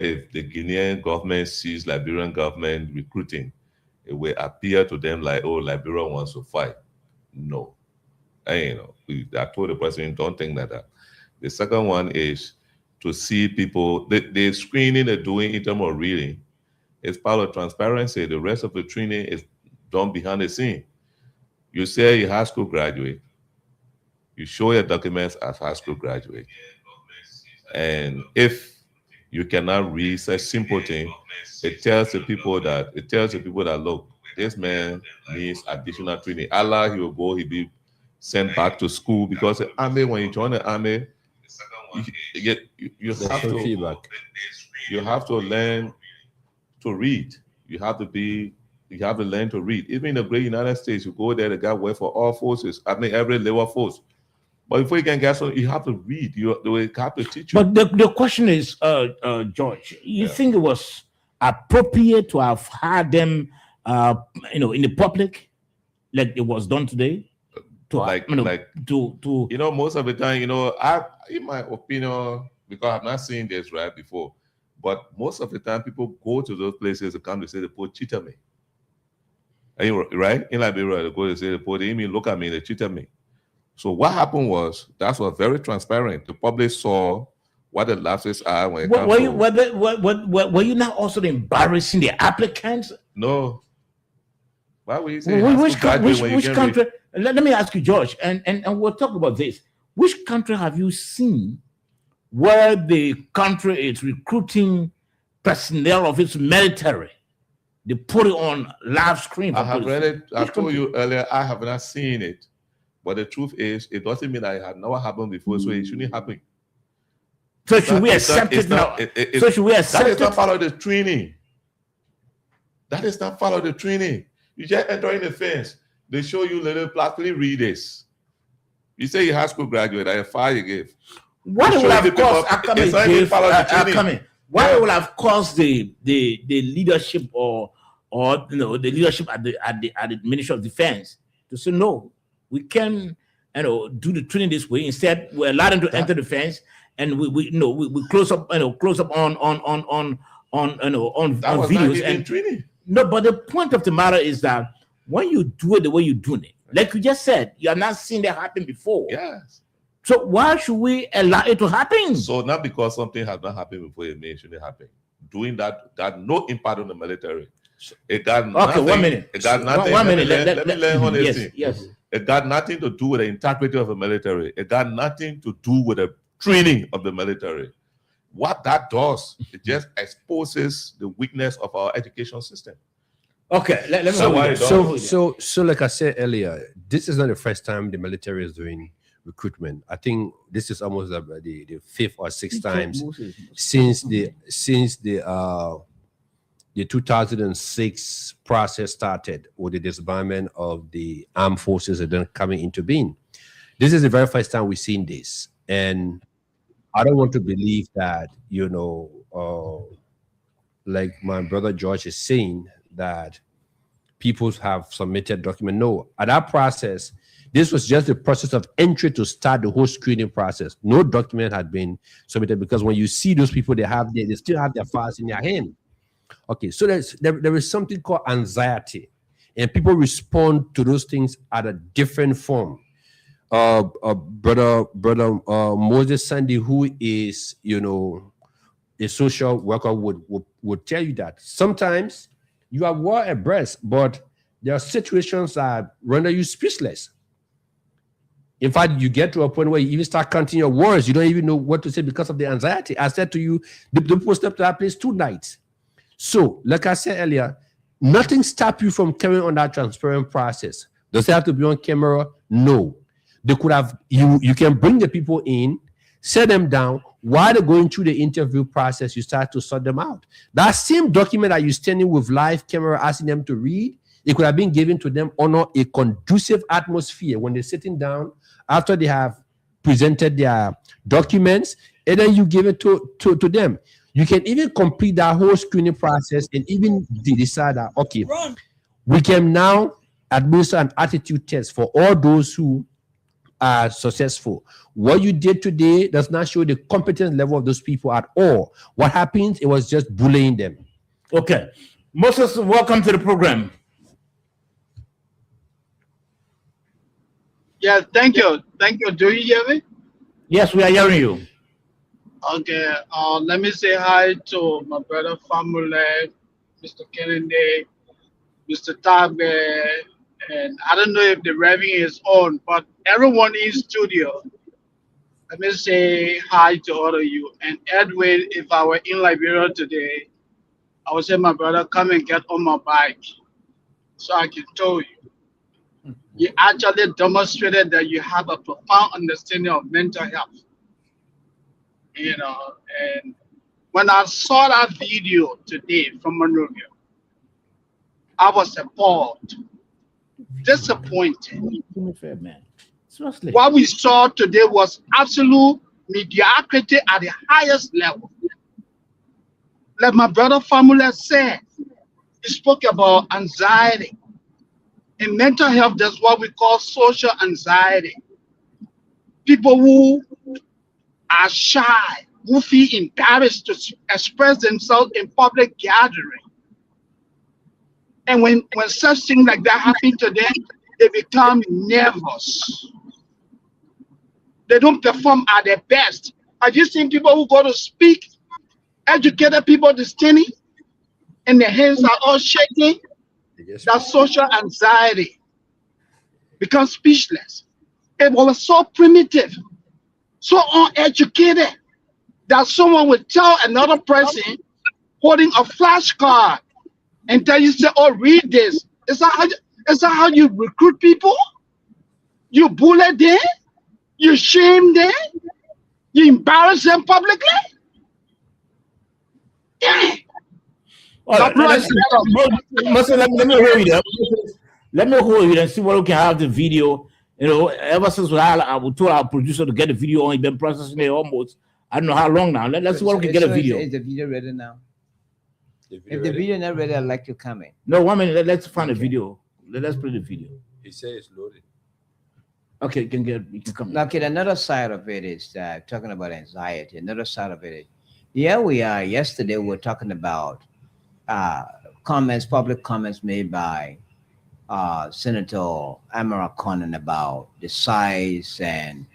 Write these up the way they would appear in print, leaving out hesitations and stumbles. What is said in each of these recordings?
if the Guinean government sees Liberian government recruiting, it will appear to them like, oh, Liberia wants to fight. No. And, I told the president, don't think that. The second one is to see people, the screening they're doing in terms of reading is part of transparency. The rest of the training is done behind the scene. You say you're a high school graduate, you show your documents as high school graduate. And if you cannot read such simple thing, it tells the people that look, this man needs additional training. Allah, he will go, he'll be sent back to school, because the army, when you join the army, you have to learn to read. You have to learn to read. Even in the great United States, you go there, the guy work for all forces, every level force. But before you can get so, you have to read. They have to teach you. But the question is, George, you think it was appropriate to have had them, in the public, like it was done today? Most of the time, in my opinion, because I've not seen this right before, but most of the time people go to those places to come to say the poor cheated me. Right? In Liberia, they go to say the poor, they even look at me, they cheated me. So what happened was, that was very transparent. The public saw what the lapses are when it comes to... Were you not also embarrassing the applicants? No. Why would you say which country? Let me ask you, George, and we'll talk about this. Which country have you seen where the country is recruiting personnel of its military? They put it on live screen. I have read it. I told you earlier, I have not seen it. But the truth is, it doesn't mean that it had never happened before, so it shouldn't happen. So should we accept it now? So should we accept it? That is not part of the training. That is not part of the training. You just enter in the fence. They show you little plastically read this. You say you're high school graduate, I fire you give. What would have caused the leadership or the leadership at the Ministry of Defense to say no, we can do the training this way. Instead, we're allowed them to enter the fence, and we close up on videos and training. No, but the point of the matter is that when you do it the way you're doing it, like you just said, you have not seen that happen before. Yes. So why should we allow it to happen? So not because something has not happened before, it shouldn't happen. Doing that got no impact on the military. It got nothing. Okay, 1 minute. It got nothing. 1 minute. Let me learn on this thing. Yes. It got nothing to do with the integrity of the military. It got nothing to do with the training of the military. What that does, it just exposes the weakness of our education system. Okay, let me so like I said earlier, this is not the first time the military is doing recruitment. I think this is almost the fifth or sixth times since the 2006 process started with the disbandment of the armed forces and then coming into being. This is the very first time we've seen this, and I don't want to believe that like my brother George is saying, that people have submitted document. No, at that process, this was just the process of entry to start the whole screening process. No document had been submitted, because when you see those people, they still have their files in their hand. Okay, so there is something called anxiety, and people respond to those things at a different form. Brother Moses Sandy, who is a social worker, would tell you that sometimes you are well abreast, but there are situations that render you speechless. In fact, you get to a point where you even start counting your words. You don't even know what to say because of the anxiety. I said to you, the people stepped to that place 2 nights. So, like I said earlier, nothing stops you from carrying on that transparent process. Does it have to be on camera? No. They could have, you can bring the people in, set them down. While they're going through the interview process, you start to sort them out. That same document that you're standing with live camera asking them to read, it could have been given to them under a conducive atmosphere when they're sitting down after they have presented their documents, and then you give it to them. You can even complete that whole screening process and even decide that, okay, we can now administer an attitude test for all those who are successful. What you did today does not show the competence level of those people at all. What happened? It was just bullying them. Okay. Moses, welcome to the program. Yeah, thank you. Thank you. Do you hear me? Yes, we are hearing you. Okay. Let me say hi to my brother Famule, Mr. Kennedy, Mr. Tabe, and I don't know if the revenue is on, but everyone in studio. Let me say hi to all of you. And Edwin, if I were in Liberia today, I would say, my brother, come and get on my bike so I can tow you. You actually demonstrated that you have a profound understanding of mental health. You know, and when I saw that video today from Monrovia, I was appalled, disappointed. Do me a favor, man. Seriously. What we saw today was absolute mediocrity at the highest level. Like my brother Famula said, he spoke about anxiety. In mental health, that's what we call social anxiety. People who are shy, who feel embarrassed to express themselves in public gathering. And when such things like that happen to them, they become nervous. They don't perform at their best. Have you seen people who go to speak, educated people to standing, and their hands are all shaking? That's social anxiety. Become speechless. It was so primitive, so uneducated, that someone would tell another person holding a flashcard and tell you, say, oh, read this. Is that how you recruit people? You bully them? You shame them? You embarrass them publicly? Yeah. All right, let me hold you there. Let me hold you and see what we can have the video. You know, ever since I told our producer to get the video on, he's been processing it almost, I don't know how long now. Let's see what we can get a video. Is the video ready now? If the video not ready, I'd like to come in. No, 1 minute. Let's find a video. Let's play the video. He says it's loaded. Okay, you can come in. Okay, another side of it is talking about anxiety. Another side of it is, yeah, we are. Yesterday we were talking about public comments made by Senator Amara Conan about the size and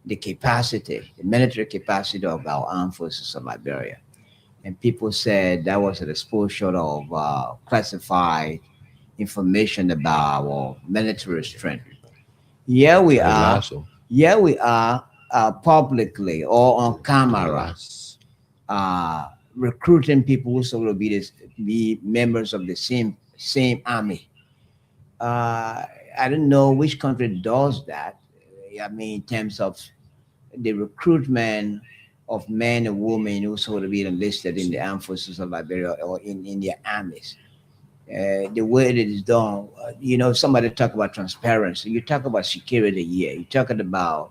the capacity, the military capacity of our armed forces of Liberia. And people said that was an exposure of classified information about our military strength. Here we are. Here we are publicly or on camera recruiting people who will be members of the same army. I don't know which country does that. I mean, in terms of the recruitment of men and women who sort of be enlisted in the armed forces of Liberia or in their armies. The way it is done, somebody talk about transparency. You talk about security here. You're talking about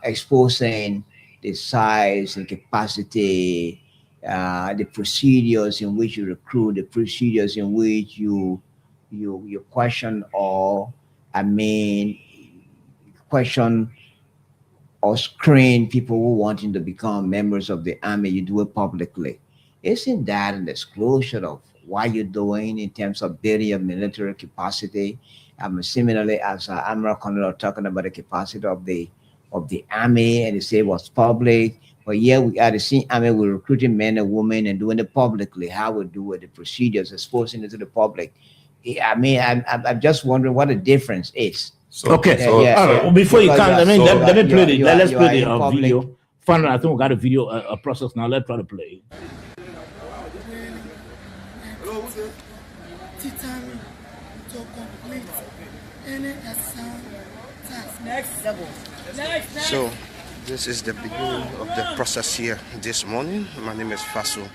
exposing the size and capacity, the procedures in which you recruit, the procedures in which you question question or screen people who wanting to become members of the army. You do it publicly. Isn't that an disclosure of what you're doing in terms of building your military capacity? Similarly, as Amara Condor talking about the capacity of the army, and they say it was public. But yeah, we are the same army. We're recruiting men and women and doing it publicly. How we do it, the procedures, exposing it to the public. I mean, I'm just wondering what the difference is. All right. Well, before you come, let me play it. Let's play the video. Finally, I think we got a video a process now. Let's try to play it. So this is the beginning of the process here this morning. My name is Faso.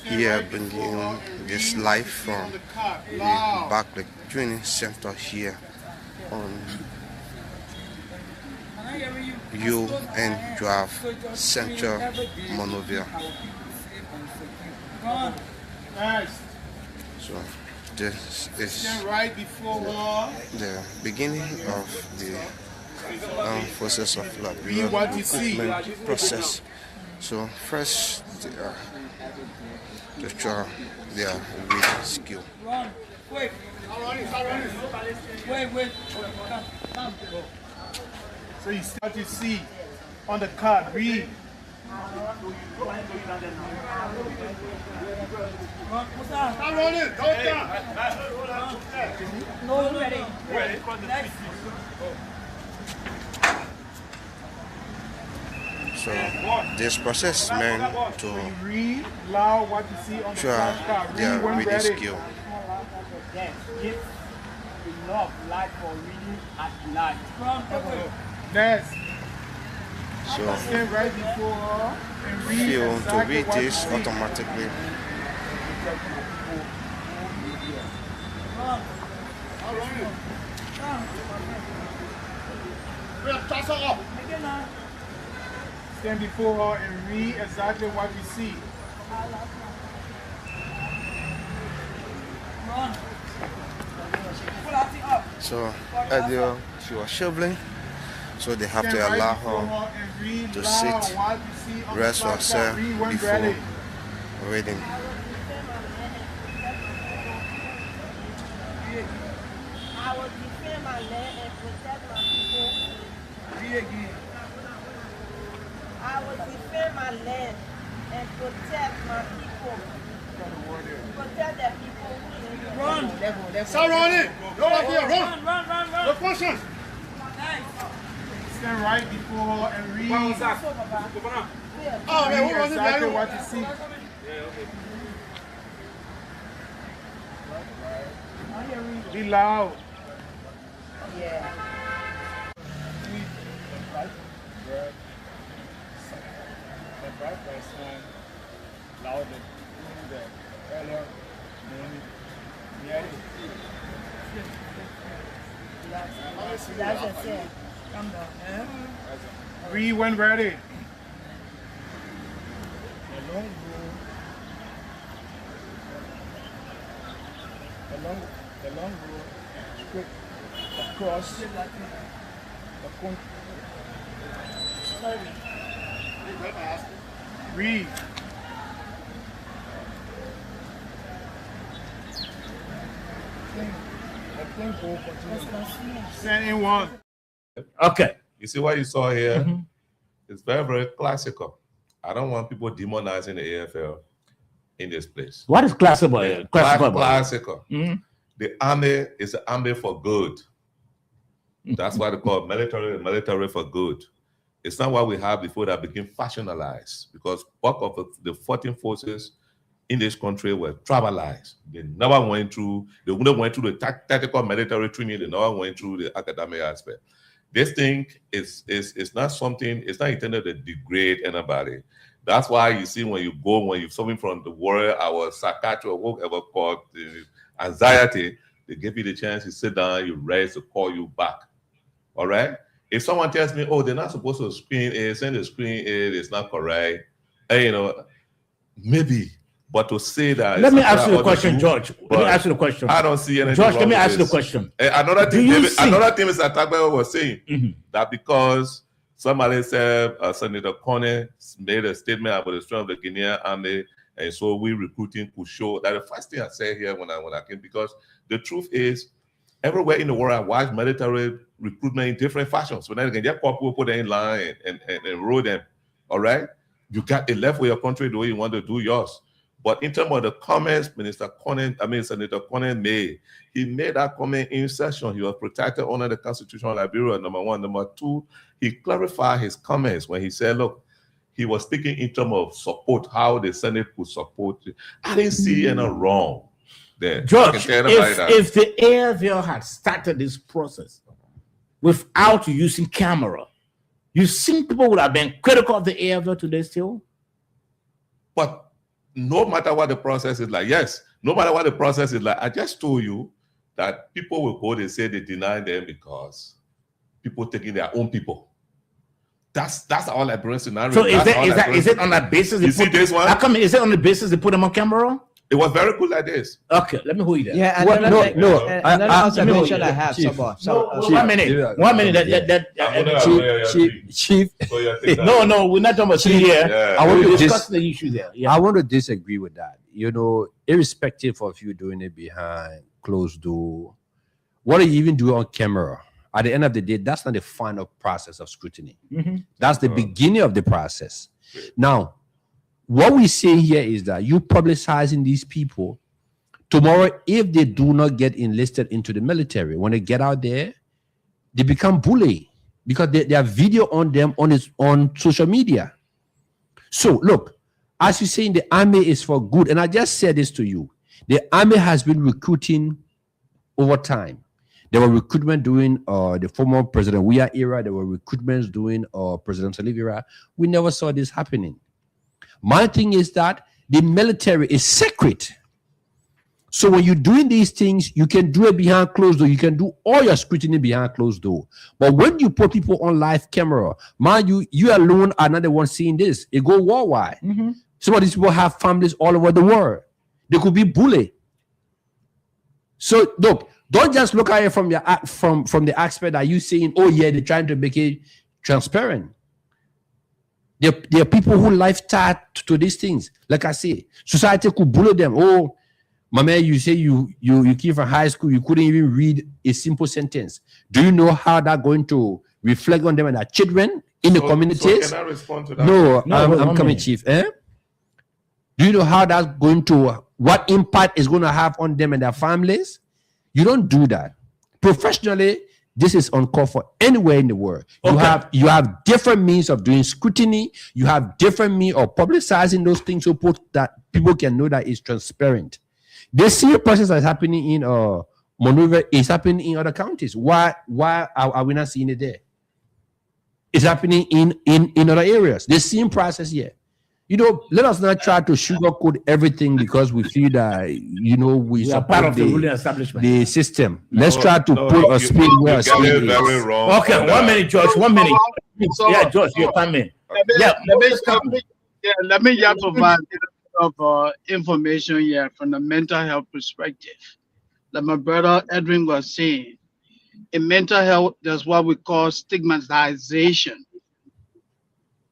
Here bringing this live from the Barclay Training Center here on UN Drive, Central Monrovia. So this is the beginning of the Armed Forces of Liberia recruitment process. So first, to show their reading skill. Wait. So you start to see on the card, read. No, ready. Next. So this process is meant to Read loud what you see on the show flashcard. their Read when reading ready. skill. Give enough light for reading at night. Next. So Stand right before her and read feel to exactly read what you this see. automatically. Stand before her and read exactly what you see. So earlier she was shoveling, so they have Stand to right allow before her her and read to loud sit, what you see on the rest flashcard. herself Read when before ready. reading. I will defend my land and protect my people. Read again. I will defend my land and protect my people. Protect the people who live in Run. Start running. Go up here. Run. Run. The question. Stand right before her and read. Oh, Read exactly what you see. Be loud. Yeah. That's just it. Come down. Read when ready. The long road straight across the country. Read. Send in one. Okay. You see what you saw here? Mhm. It's very, very classical. I don't want people demonizing the AFL in this place. What is classical? Classical. about it? Classical. Mhm. The army is the army for good. That's why they call it military for good. It's not what we had before that became fashionalized, because bulk of the 14 forces in this country were tribalized. They never went through the tactical military training. They never went through the academic aspect. This thing is not something, it's not intended to degrade anybody. That's why you see when you're suffering from the worry, our psychiatry or whatever called the anxiety, they give you the chance to sit down, you rest, to call you back. All right? If someone tells me, oh, they're not supposed to screen it, send the screen it's not correct, maybe. But to say that, Let me ask you a question, George. Let me ask you a question. I don't see anything. George, let wrong me with ask you the this. question. Another Do thing, you see- Mr. Tagbayo was saying, Mhm. that because somebody said Senator Kone made a statement about the strength of the Guinean army, and so we recruiting could show that. The first thing I said here when I came, because the truth is, everywhere in the world I watch military recruitment in different fashions. When they can get people put them in line and enroll them, all right? You got a left for your country the way you want to do yours. But in terms of the comments Senator Kone made, he made that comment in session. He was protected under the Constitution of Liberia, number one. Number two, he clarified his comments when he said, look, he was speaking in terms of support, how the Senate could support it. I didn't see any wrong there. I can George, tell everybody that. if the AFL had started this process without using camera, you think people would have been critical of the AFL today still? But no matter what the process is like, yes, no matter what the process is like, I just told you that people will go, they say they deny them because people taking their own people. That's our Liberian scenario. So is That's our Liberian it on that basis? You see this one? How come is it on the basis they put them on camera? It was very good like this. Okay, let me hold you there. Yeah, What? another No, thing- no. another I- observation I Chief, have. Chief. No, Chief, 1 minute. yeah. 1 minute. I'm gonna- Chief, So you think that- No, we're not talking about here. Yeah. I want We're to discussing the issue there. Yeah. I want to disagree with that. You know, irrespective of you doing it behind closed door, what you even do on camera, at the end of the day, that's not the final process of scrutiny. Mhm. That's the beginning of the process. Now, what we say here is that you publicizing these people tomorrow, if they do not get enlisted into the military, when they get out there, they become bully because they have video on them on social media. So look, as you saying, the army is for good, and I just said this to you: the army has been recruiting over time. There were recruitment during the former President Weah era. There were recruitments during President Salif era. We never saw this happening. My thing is that the military is secret. So when you're doing these things, you can do it behind closed door. You can do all your scrutiny behind closed door. But when you put people on live camera, man, you alone are not the one seeing this. It go worldwide. Mm-hmm. Some of these people have families all over the world. They could be bullied. So look, don't just look at it from your from the aspect that you saying, oh yeah, they're trying to make it transparent. There are people who life tied to these things. Like I say, society could bully them. Oh, my man, you say you came from high school, you couldn't even read a simple sentence. Do you know how that's going to reflect on them and their children in the communities? So can I respond to that? No, No, I'm one coming, minute. Chief. Do you know how that's going to, what impact is going to have on them and their families? You don't do that. Professionally, this is uncalled for anywhere in the world. Okay. You have different means of doing scrutiny. You have different means of publicizing those things so that people can know that it's transparent. The same process that's happening in Monrovia is happening in other counties. Why are we not seeing it there? It's happening in other areas. The same process here. You know, let us not try to sugarcoat everything because we feel that, you know, We are part of the ruling establishment. the system. Let's try to No, put a you spin where a get spin it very is. wrong. Okay, on 1 that. minute, George. 1 minute. So- Yeah, George, you're coming. Let me just provide a bit of information here from the mental health perspective. Like my brother Edwin was saying, in mental health, there's what we call stigmatization.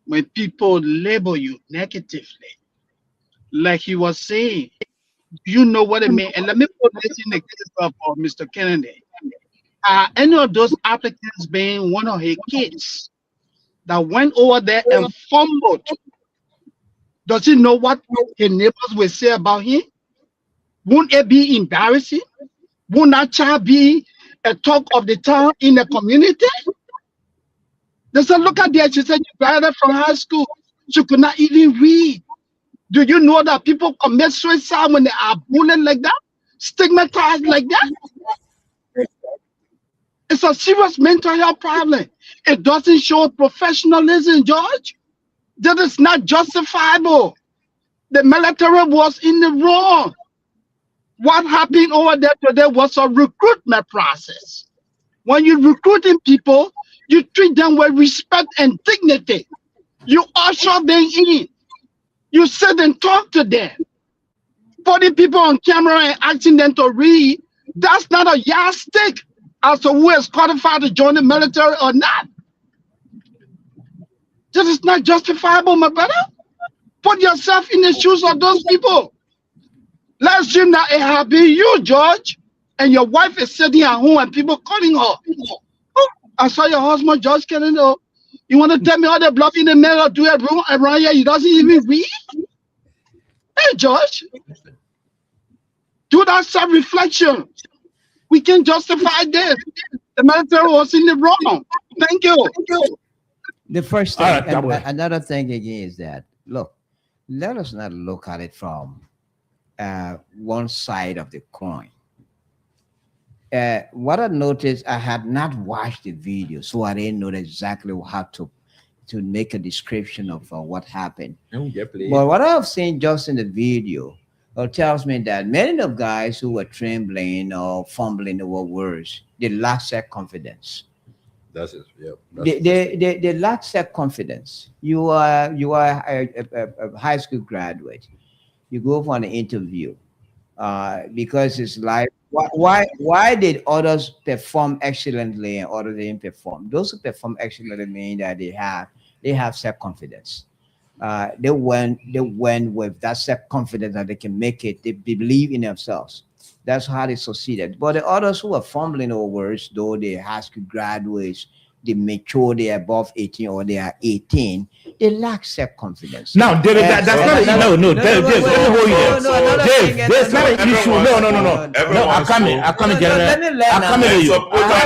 When people label you negatively, like he was saying, you know what it means. And let me put this in the case of Mr. Kennedy. Any of those applicants being one of his kids that went over there and fumbled, does he know what his neighbors will say about him? Won't it be embarrassing? Won't that child be a talk of the town in the community? They said, look at that. She said, you graduated from high school. She could not even read. Do you know that people commit suicide when they are bullied like that? Stigmatized like that? It's a serious mental health problem. It doesn't show professionalism, George. That is not justifiable. The military was in the wrong. What happened over there today was a recruitment process. When you're recruiting people, you treat them with respect and dignity. You usher them in. You sit and talk to them. Putting people on camera and asking them to read, that's not a yardstick as to who is qualified to join the military or not. This is not justifiable, my brother. Put yourself in the shoes of those people. Let's assume that it has been you, George, and your wife is sitting at home and people calling her. Oh, I saw your husband, George Kennedy. You want to tell me all the bluff in the middle do it around here? He doesn't even read? Hey, George. Do that self-reflection. We can justify this. The military was in the wrong. Thank you. The first thing, All right, that way. another thing again is that, look, let us not look at it from one side of the coin. What I noticed, I had not watched the video, so I didn't know exactly how to make a description of what happened. But what I've seen just in the video tells me that many of guys who were trembling or fumbling over words, they lack self-confidence. That's it. Yeah. They lack self-confidence. You are a high school graduate. You go for an interview. because it's like why did others perform excellently and others didn't perform? Those who perform excellently mean that they have self confidence. They went with that self confidence that they can make it. They believe in themselves. That's how they succeeded. But the others who are fumbling over it, though they high school graduates, they mature, they are above 18 or they are 18, they lack self-confidence. Now, David, that's not no, Dave, let me hold you there. Dave, there's not an issue. No, I'm coming, General. I'm coming to you. Let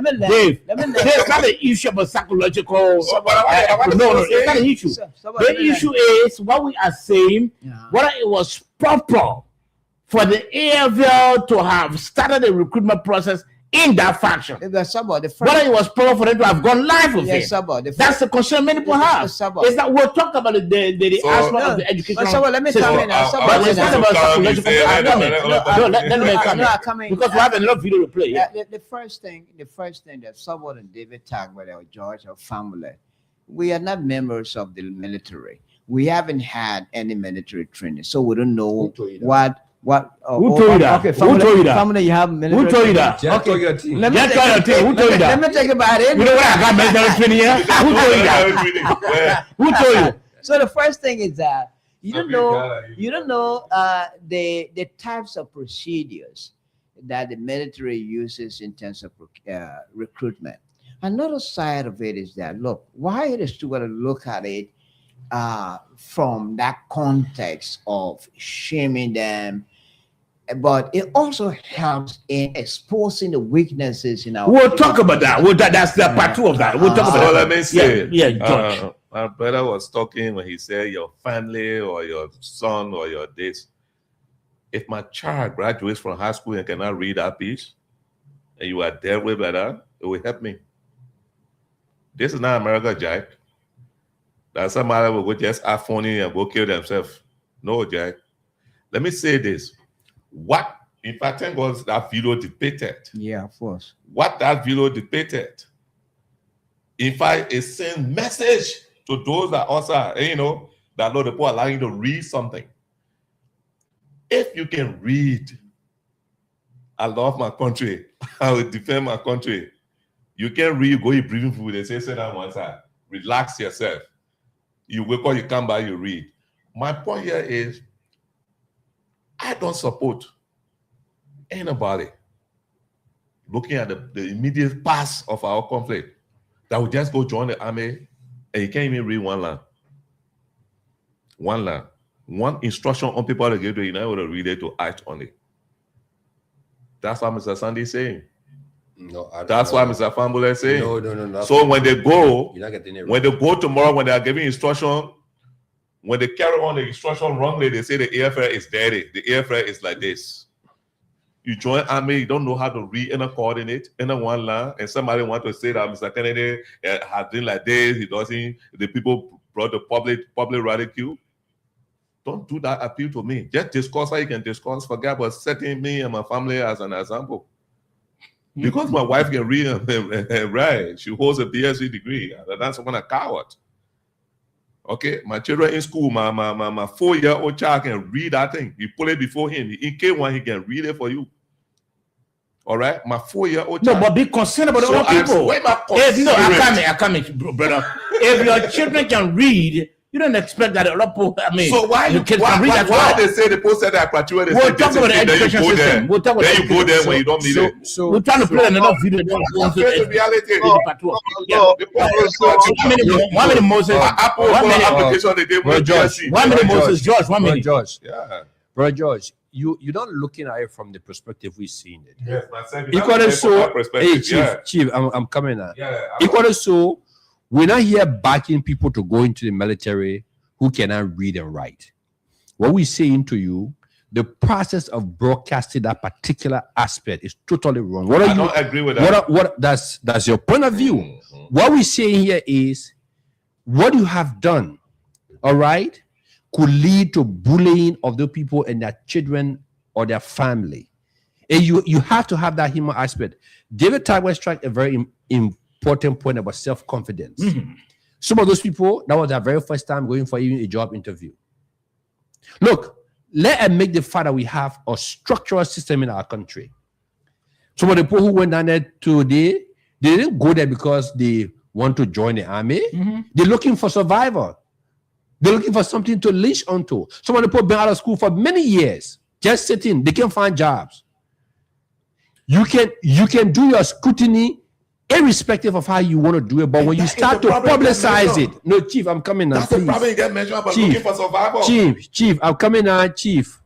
me learn. There's not an issue about psychological. No, it's not an issue. The issue is what we are saying, whether it was proper for the AFL to have started the recruitment process in that fashion. Whether it was proper for them to have gone live with it. That's the concern many people have. Is that we'll talk about the aspect of the education. Let me come in. But it's not about psychological. Let me come in. Because we have a lot of video to play. The first thing that someone and David talked about, or George, or family, we are not members of the military. We haven't had any military training, so we don't know what. Who told you that? Okay, who told you that? Family, you have military. Who told you that? Okay, let me take about it. You know what I got military training here? Who told you that? Who told you? So the first thing is that you don't know the types of procedures that the military uses in terms of recruitment. Another side of it is that look, why it is to look at it from that context of shaming them, but it also helps in exposing the weaknesses in our. We'll talk about that. That's the part 2 of that. We'll talk about that. Let me say, George. My brother was talking when he said your family or your son or your this. If my child graduates from high school and cannot read that piece, and you are dealt with by that, it will help me. This is not America, Jack. That somebody will go just have funny and go kill themselves. No, Jack. Let me say this. What, if I think was that video depicted? Yeah, of course. What that video depicted, in fact, it sends message to those that also, that Lord, the people allow you to read something. If you can read, I love my country, I will defend my country. You can read, go eat breathing food, they say, sit down one side, relax yourself. You wake up, you come back, you read. My point here is, I don't support anybody looking at the immediate past of our conflict that will just go join the army and you can't even read one line. One line. One instruction on people to give to you, now to read it, to act on it. That's what Mr. Sandy is saying. No, that's why Mr. Fambule is saying. No. So when they go, when they go tomorrow, when they are giving instruction, when they carry on the instruction wrongly, they say the AFL is dirty. The AFL is like this. You join army, you don't know how to read in a coordinate, in a one line, and somebody want to say that Mr. Kennedy has been like this, he doesn't, the people brought the public ridicule. Don't do that appeal to me. Just discuss how you can discuss. Forget about setting me and my family as an example. Because my wife can read and write. She holds a BSc degree. That's not a coward. Okay, my children in school, my 4-year-old child can read that thing. You put it before him. In K1, he can read it for you. All right, my 4-year-old child. No, but be concerned about other people. I come, brother. If your children can read, you don't expect that a lot of people, so why they say the post that criteria? We'll talk about the education system. We'll talk about then you go there when you don't need it. So we're trying to play another video. Reality. One minute, Moses. One minute, Moses. George, 1 minute. George. Yeah. Brother George, you're not looking at it from the perspective we've seen it. Yes, equally so, hey, Chief, I'm coming now. Equally so, we're not here backing people to go into the military who cannot read and write. What we're saying to you, the process of broadcasting that particular aspect is totally wrong. I don't agree with that. That's your point of view. Mm-hmm. What we're saying here is what you have done, all right, could lead to bullying of the people and their children or their family. And you have to have that human aspect. David Tagway struck a very important point about self-confidence. Mm-hmm. Some of those people, that was their very first time going for even a job interview. Look, let us make the fact that we have a structural system in our country. Some of the people who went down there today, they didn't go there because they want to join the army. They're looking for survival. They're looking for something to leash onto. Some of the people been out of school for many years, just sitting. They can't find jobs. You can do your scrutiny irrespective of how you want to do it, but when you start to publicize it, no, Chief, I'm coming now. That's the problem you get mentioned about Chief, looking for survival. Chief, I'm coming now, Chief.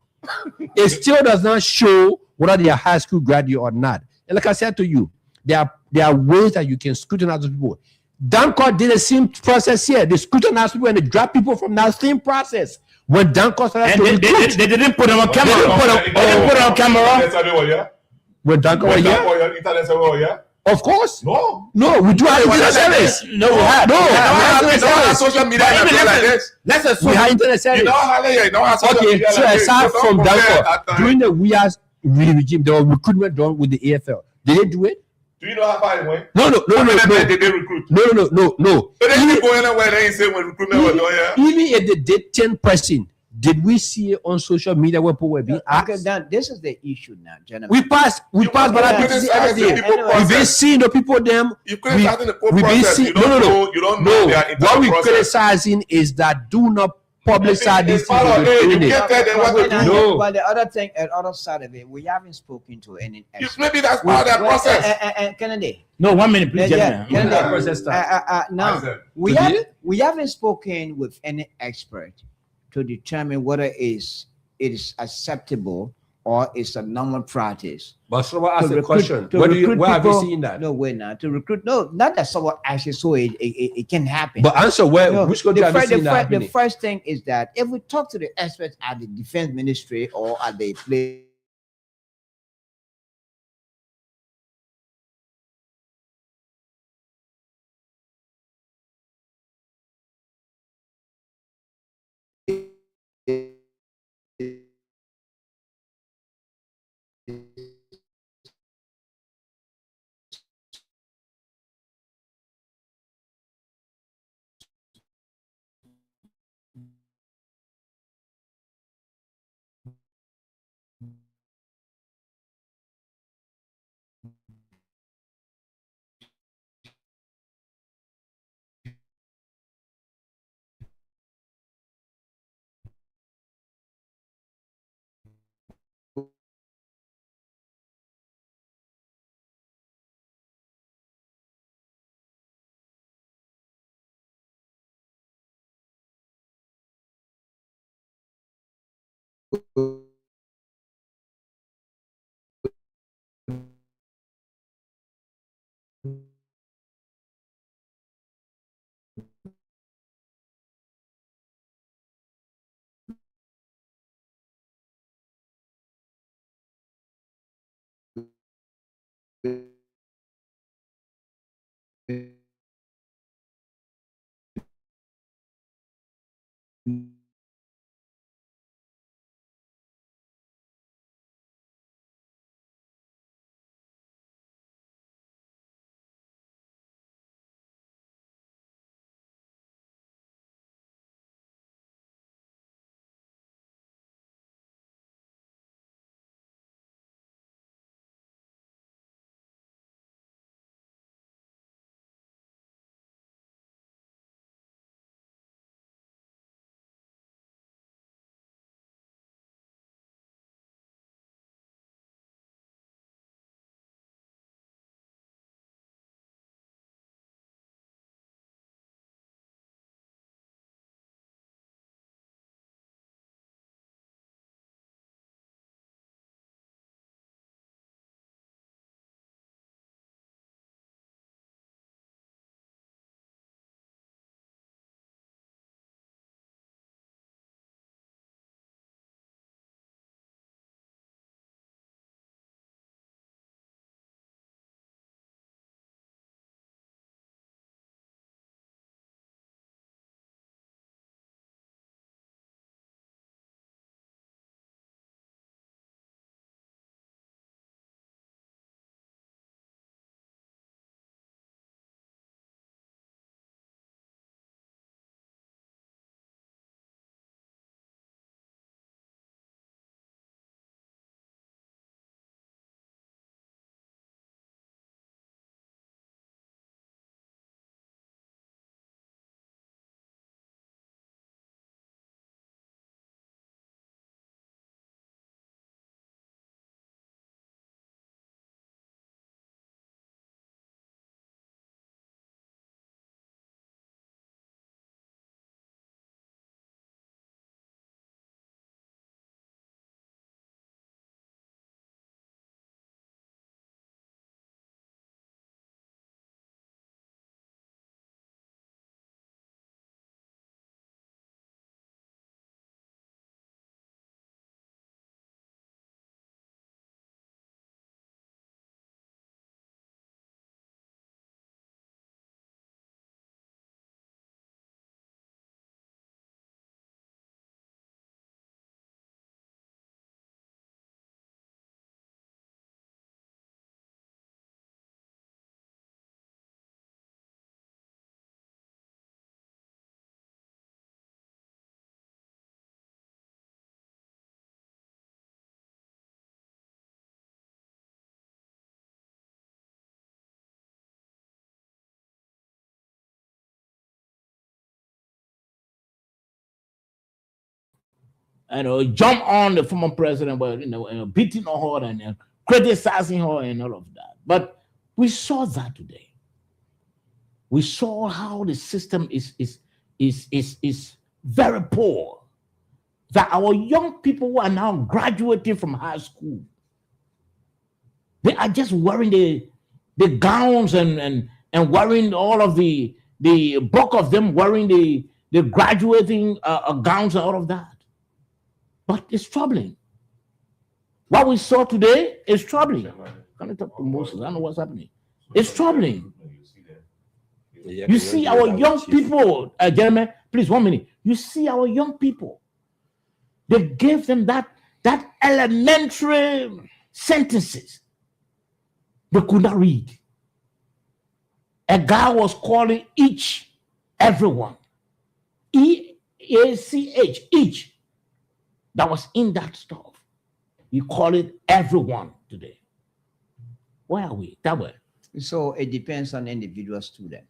It still does not show whether they are high school graduate or not. And like I said to you, there are ways that you can scrutinize those people. Dancourt did the same process here. They scrutinized people and they drop people from that same process. When Dancourt started to recruit, they didn't put them on camera. They didn't put them on camera. When Dancourt was here, of course. No, we do have internet service. No, we have. No, we have we internet don't have service. social media like this. Let's We assume have internet service. You don't have social Okay, media so like this. aside You don't from compare Dancourt, that time. during the WIA's regime, there was recruitment done with the AFL. Did they do it? Do you know how far it went? No. Did they recruit? No. But they didn't go anywhere. They ain't say when recruitment was done. Yeah. Even if they did 10%, did we see it on social media where people were being Okay, asked? now this is the issue now, gentlemen. We passed by that criticize every the day. people We've been process. seeing the people them. You criticizing the whole We've been process. seeing You don't know their internal What we're process. criticizing is that do not publicize It's this. part of it. You can't tell them what to do. No. But the other thing, the other side of it, we haven't spoken to any expert. Maybe that's part of that process. Kennedy. No, 1 minute, please, Yeah, gentlemen. Kennedy. Process start. Now, we haven't spoken with any expert to determine whether it is acceptable or it's a normal practice. But someone asked To a recruit- question. to Where recruit have you people- seen that? No, we're not. To recruit, no, not that someone actually so it can happen. But answer where, No, which country have you seen that the happening? first thing is that if we talk to the experts at the defense ministry or at the place jump on the former president, but beating on her and criticizing her and all of that. But we saw that today. We saw how the system is very poor. That our young people who are now graduating from high school, they are just wearing the gowns and wearing all of the bulk of them wearing the graduating gowns and all of that. But it's troubling. What we saw today is troubling. Can I talk to Moses? I don't know what's happening. It's troubling. You see our young people, gentlemen, please 1 minute. You see our young people. They gave them that elementary sentences. They could not read. A guy was calling each, everyone. E-A-C-H, each. That was in that stuff. You call it everyone today. Where are we? That way. So it depends on individual student.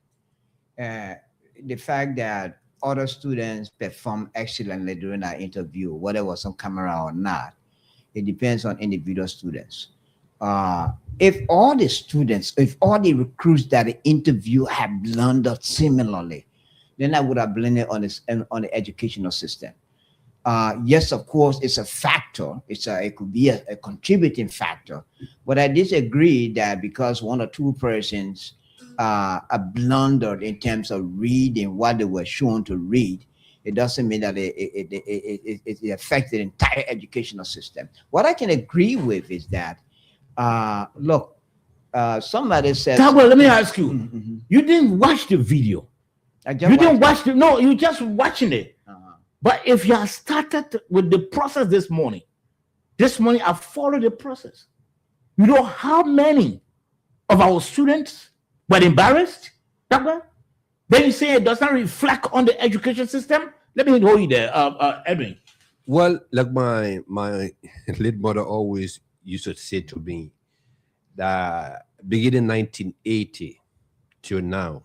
The fact that other students perform excellently during our interview, whether it was on camera or not, it depends on individual students. If all the recruits that the interview have blundered similarly, then I would have blamed it on the educational system. Yes, of course, it's a factor. It could be a contributing factor. But I disagree that because one or two persons are blundered in terms of reading what they were shown to read, it doesn't mean that it affects the entire educational system. What I can agree with is that, look, somebody said... Well, let me ask you, you didn't watch the video. You didn't watch it. No, you just watching it. But if you have started with the process this morning I followed the process. You know how many of our students were embarrassed? Then you say it does not reflect on the education system? Let me hold you there, Edwin. Well, like my late mother always used to say to me that beginning 1980 till now,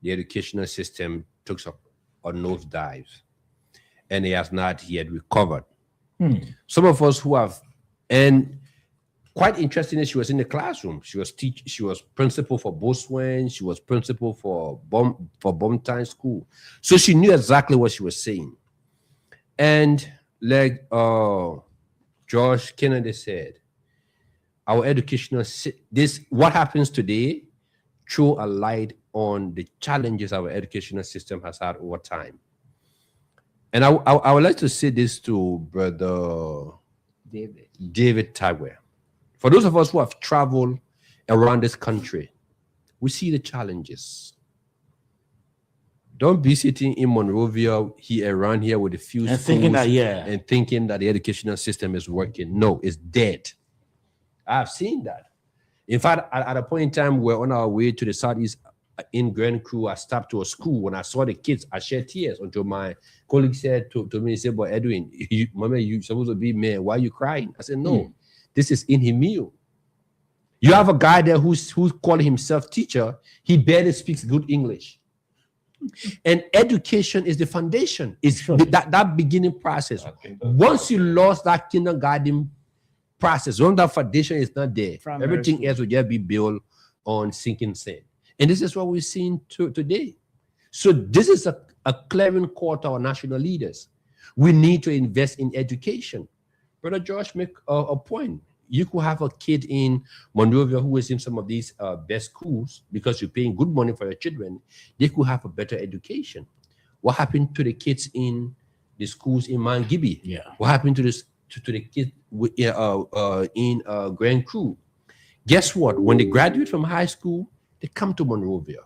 the educational system took a nosedive, and it has not yet recovered. Some of us who have, and quite interestingly, she was in the classroom. She was principal for Boswen. She was principal for Bomtine School. So she knew exactly what she was saying. And like George Kennedy said, our educational, what happens today throw a light on the challenges our educational system has had over time. And I would like to say this to Brother David Tagwe. For those of us who have traveled around this country, we see the challenges. Don't be sitting in Monrovia around here with a few schools thinking that the educational system is working. No, it's dead. I've seen that. In fact, at a point in time, we're on our way to the southeast in Grand Crew. I stopped to a school. When I saw the kids, I shed tears until my colleague said to me, he said, "Boy, Edwin, you're supposed to be man. Why are you crying?" I said, "No, this is in Himil. You have a guy there who's calling himself teacher. He barely speaks good English. And education is the foundation. It's that beginning process. Once you lost that kindergarten process, once that foundation is not there, everything else will just be built on sinking sand. And this is what we're seeing today. So this is a clarion call to our national leaders. We need to invest in education. Brother George make a point. You could have a kid in Monrovia who is in some of these best schools because you're paying good money for your children. They could have a better education. What happened to the kids in the schools in Mount Gibby? Yeah. What happened to the kids in Grand Crew? Guess what? When they graduate from high school, they come to Monrovia.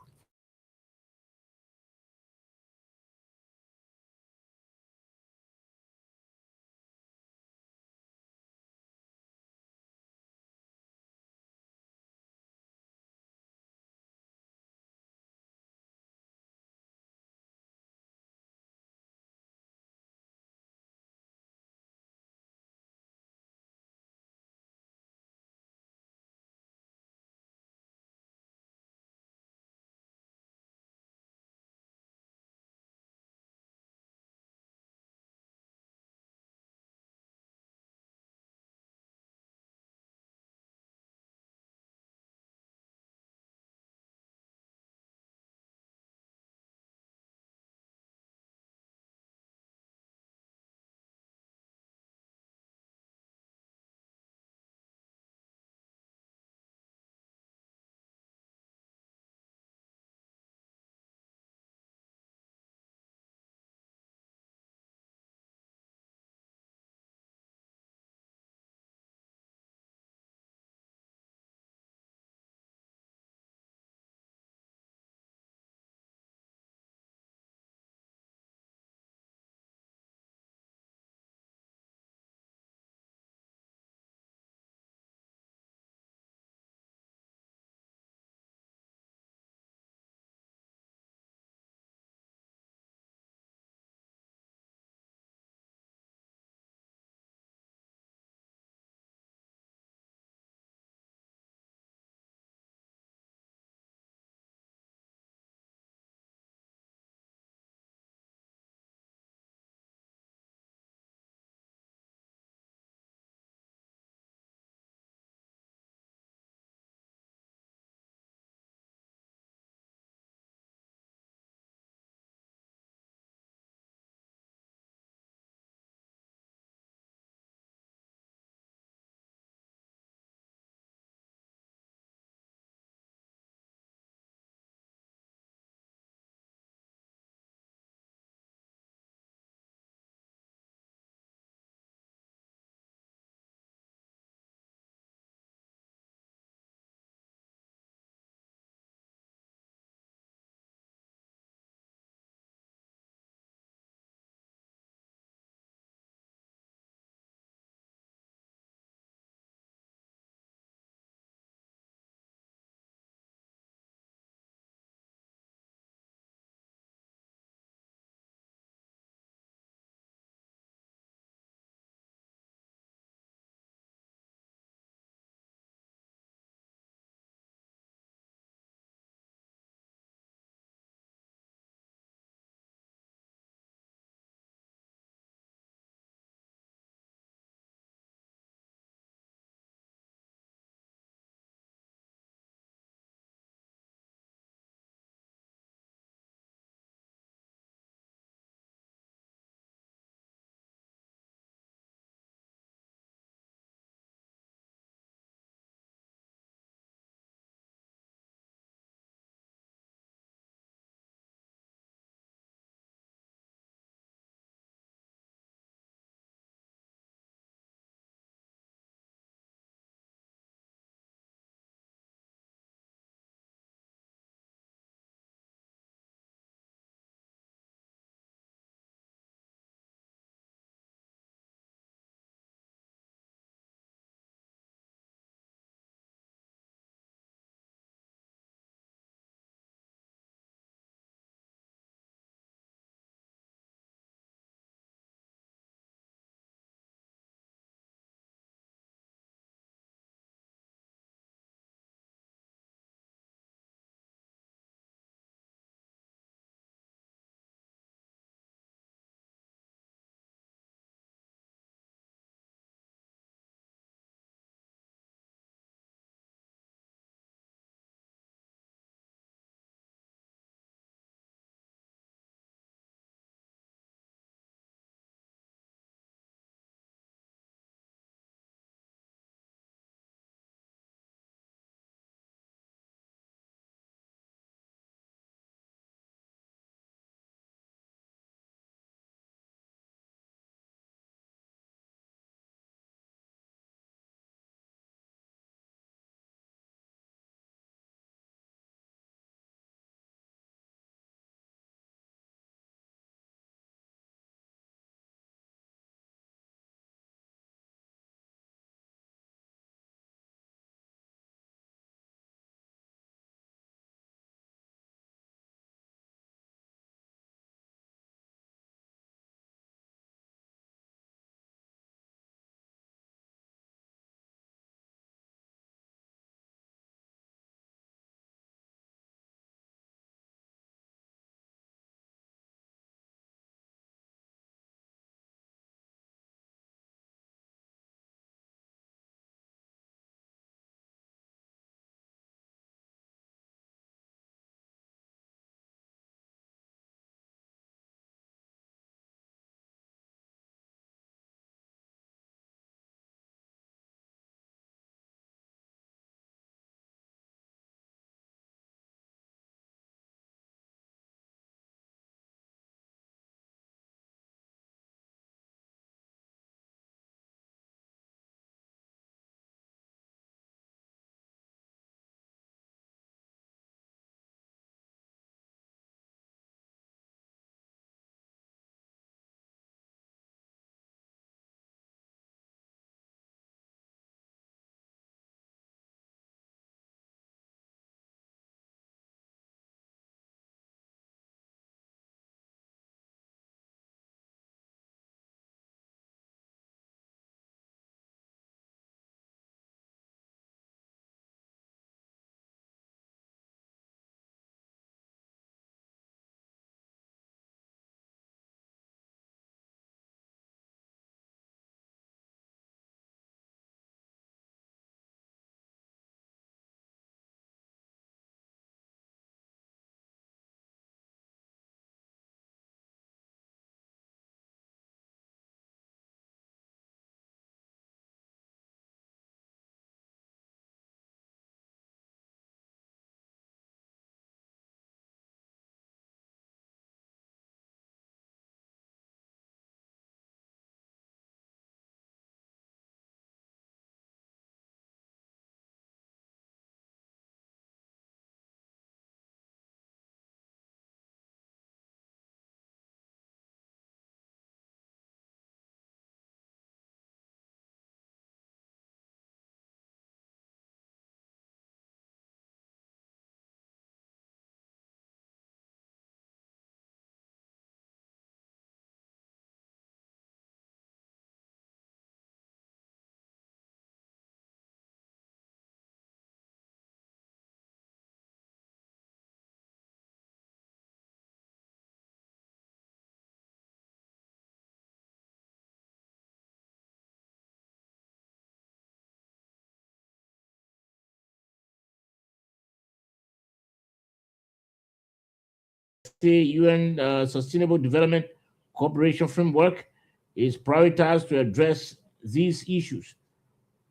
UN Sustainable Development Cooperation Framework is prioritized to address these issues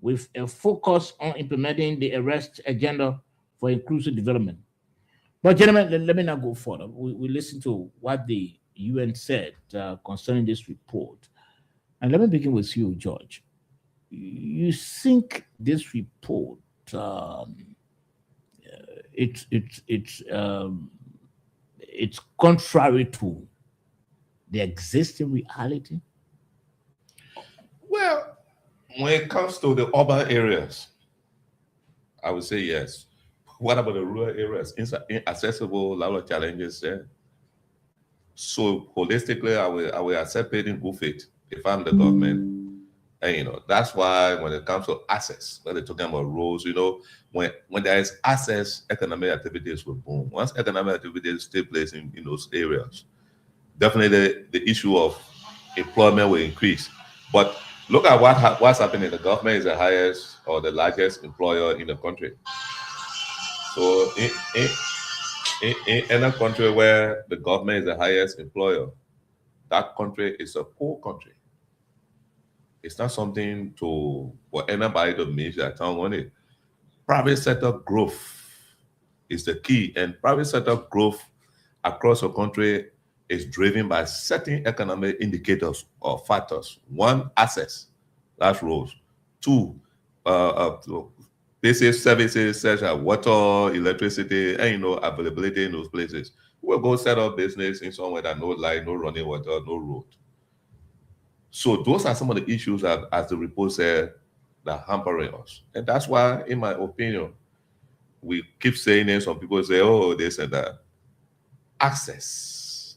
with a focus on implementing the Arrest Agenda for Inclusive Development. But gentlemen, let me not go further. We listened to what the UN said concerning this report. And let me begin with you, George. You think this report it's contrary to the existing reality? Well, when it comes to the urban areas, I would say yes. What about the rural areas? Inaccessible, a lot of challenges there. So holistically, I will accept it in good faith if I'm the government. And that's why when it comes to access, when they're talking about roads, when there is access, economic activities will boom. Once economic activities take place in those areas, definitely the issue of employment will increase. But look at what's happening. The government is the highest or the largest employer in the country. So in a country where the government is the highest employer, that country is a poor country. It's not something for anybody to miss that town on it. Private sector growth is the key, and private sector growth across the country is driven by certain economic indicators or factors. One, access, that's roads. Two, basic services such as water, electricity, and availability in those places. We'll go set up business in somewhere that no light, no running water, no road. So those are some of the issues that, as the report said, that are hampering us. And that's why, in my opinion, we keep saying it. Some people say, oh, this and that. Access,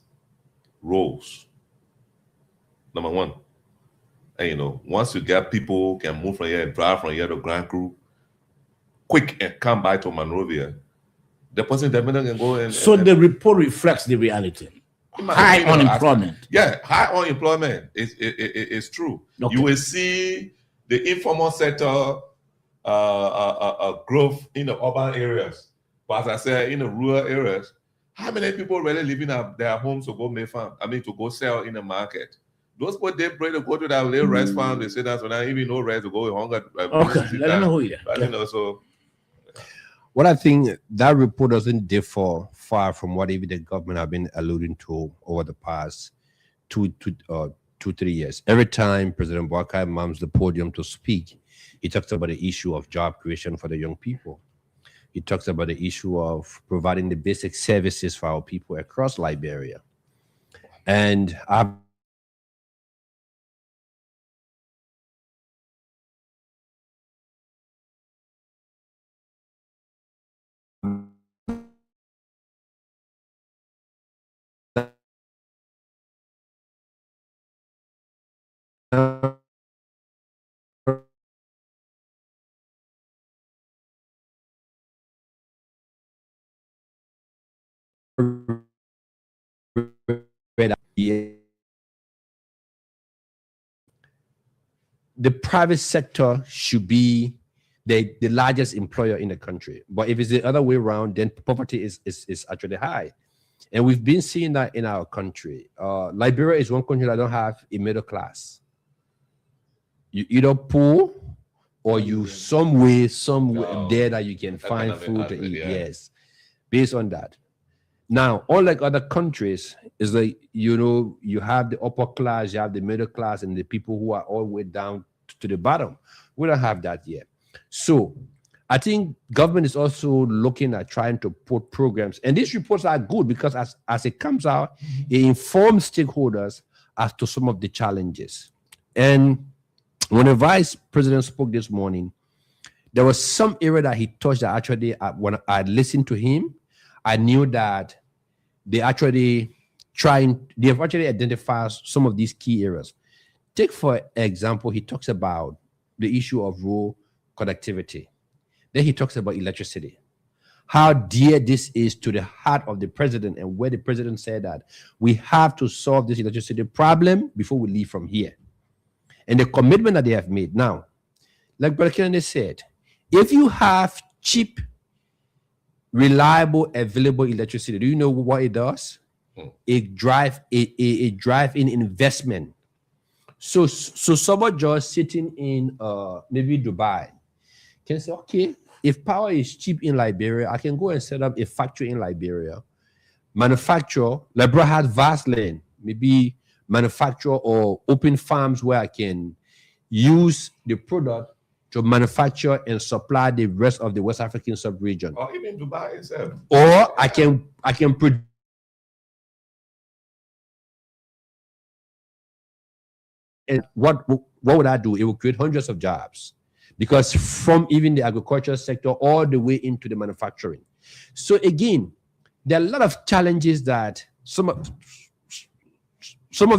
roads, number one. And once you get people can move from here and drive from here to Grand Cru, quick and come by to Monrovia, the person definitely can go and... So the report reflects the reality. High unemployment. Yeah, high unemployment is true. Okay. You will see the informal sector growth in the urban areas. But as I said, in the rural areas, how many people really living at their homes to go make farm? To go sell in the market. Those people, they pray to go to that little rest farm. They say that's when I even no rest to go hunger. Okay, let me know who you are. So what I think that report doesn't differ far from what even the government have been alluding to over the past 2-3 years. Every time President Boakai mounts the podium to speak, he talks about the issue of job creation for the young people. He talks about the issue of providing the basic services for our people across Liberia. And I've the private sector should be the largest employer in the country. But if it's the other way around, then poverty is actually high. And we've been seeing that in our country. Liberia is one country that don't have a middle class. You either poor or you some way there that you can find food to eat. Yes, based on that. Now, unlike other countries, is like, you have the upper class, you have the middle class, and the people who are all the way down to the bottom. We don't have that yet. So I think government is also looking at trying to put programs, and these reports are good because as it comes out, it informs stakeholders as to some of the challenges. And when the vice president spoke this morning, there was some area that he touched that actually, when I listened to him, I knew that they have actually identified some of these key areas. Take, for example, he talks about the issue of rural connectivity. Then he talks about electricity. How dear this is to the heart of the president, and where the president said that we have to solve this electricity problem before we leave from here. And the commitment that they have made. Now, like Brother Kennedy said, if you have cheap, reliable, available electricity, do you know what it does? a drive in investment. So someone just sitting in maybe Dubai can say, okay, if power is cheap in Liberia, I can go and set up a factory in Liberia, manufacture. Liberia has vast land, maybe manufacture or open farms where I can use the product to manufacture and supply the rest of the West African sub-region. Or even Dubai itself. Or I can produce and what would I do? It will create hundreds of jobs, because from even the agricultural sector all the way into the manufacturing. So again, there are a lot of challenges that some of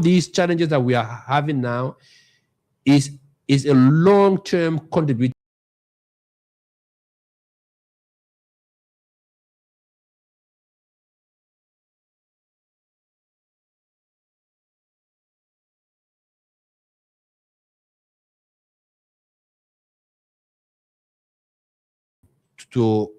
these challenges that we are having now is a long-term contributor to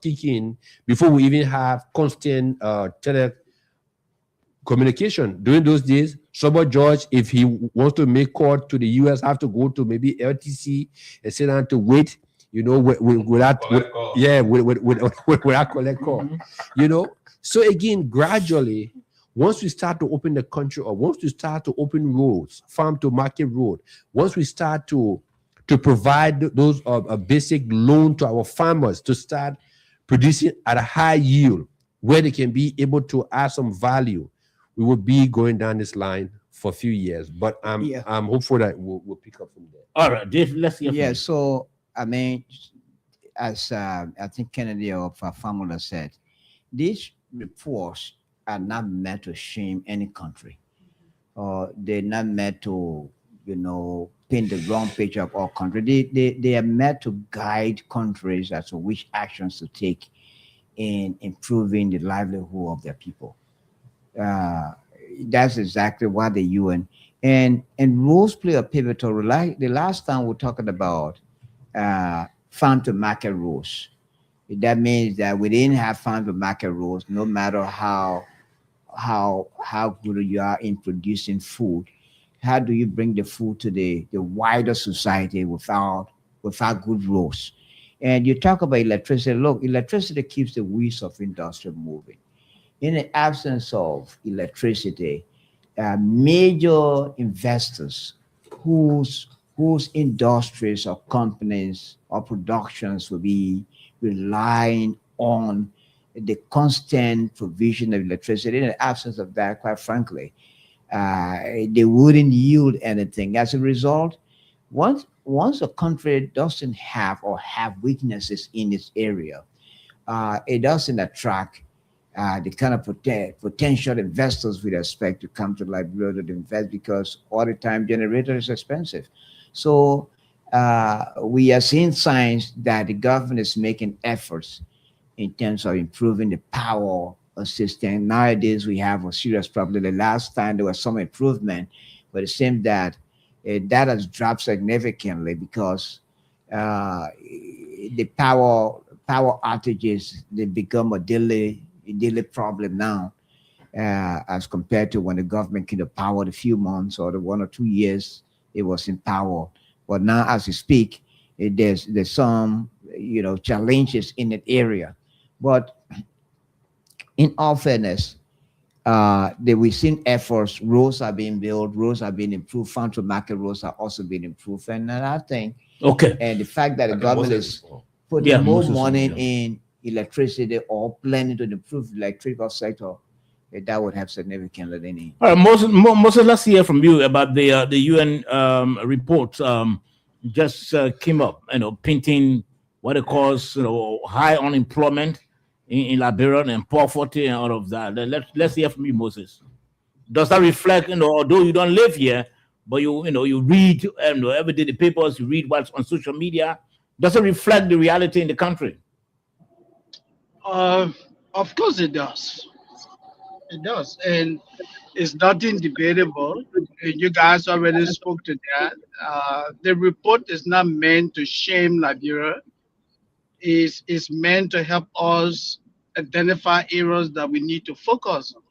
kick in before we even have constant telecommunication. During those days, Robert George, if he wants to make call to the US, have to go to maybe LTC and sit down to wait, you know, without collect call, you know. So again, gradually, once we start to open the country, or once we start to open roads, farm to market road, once we start to provide those a basic loan to our farmers to start producing at a high yield where they can be able to add some value, we will be going down this line for a few years. But I'm hopeful that we'll pick up from there. All right, Dave, let's hear from you. So I mean, as I think Kennedy of Formula said, these reports are not meant to shame any country, or they're not meant to, you know, paint the wrong picture of our country. They are meant to guide countries as to which actions to take in improving the livelihood of their people. That's exactly what the UN and rules play a pivotal role. Like the last time we talked about farm to market rules. That means that we didn't have farm to market rules, no matter how good you are in producing food. How do you bring the food to the wider society without good rules? And you talk about electricity. Look, electricity keeps the wheels of industry moving. In the absence of electricity, major investors whose industries or companies or productions will be relying on the constant provision of electricity. In the absence of that, quite frankly, they wouldn't yield anything. As a result, once a country doesn't have or have weaknesses in its area, it doesn't attract the kind of potential investors with respect to come to Liberia to invest, because all the time generator is expensive. So we are seeing signs that the government is making efforts in terms of improving the power system. Nowadays, we have a serious problem. The last time there was some improvement, but it seems that that has dropped significantly, because the power outages, they become a daily problem now, as compared to when the government came to power a few months or the 1 or 2 years it was in power. But now, as we speak, there's some, you know, challenges in that area. But in all fairness, we've seen efforts. Roads are being built, roads are being improved, farm to market roads are also being improved. And I think, and the fact that the government is putting more money in electricity or planning to improve the electrical sector, that would have significantly. All right, Moses, let's hear from you about the UN report just came up, you know, painting what it calls, you know, high unemployment in Liberia and poverty and all of that. Let's hear from you, Moses. Does that reflect, you know, although you don't live here, but you read, every day the papers, you read what's on social media, does it reflect the reality in the country? Of course it does. It does. And it's nothing debatable. You guys already spoke to that. The report is not meant to shame Liberia. It's meant to help us identify areas that we need to focus on.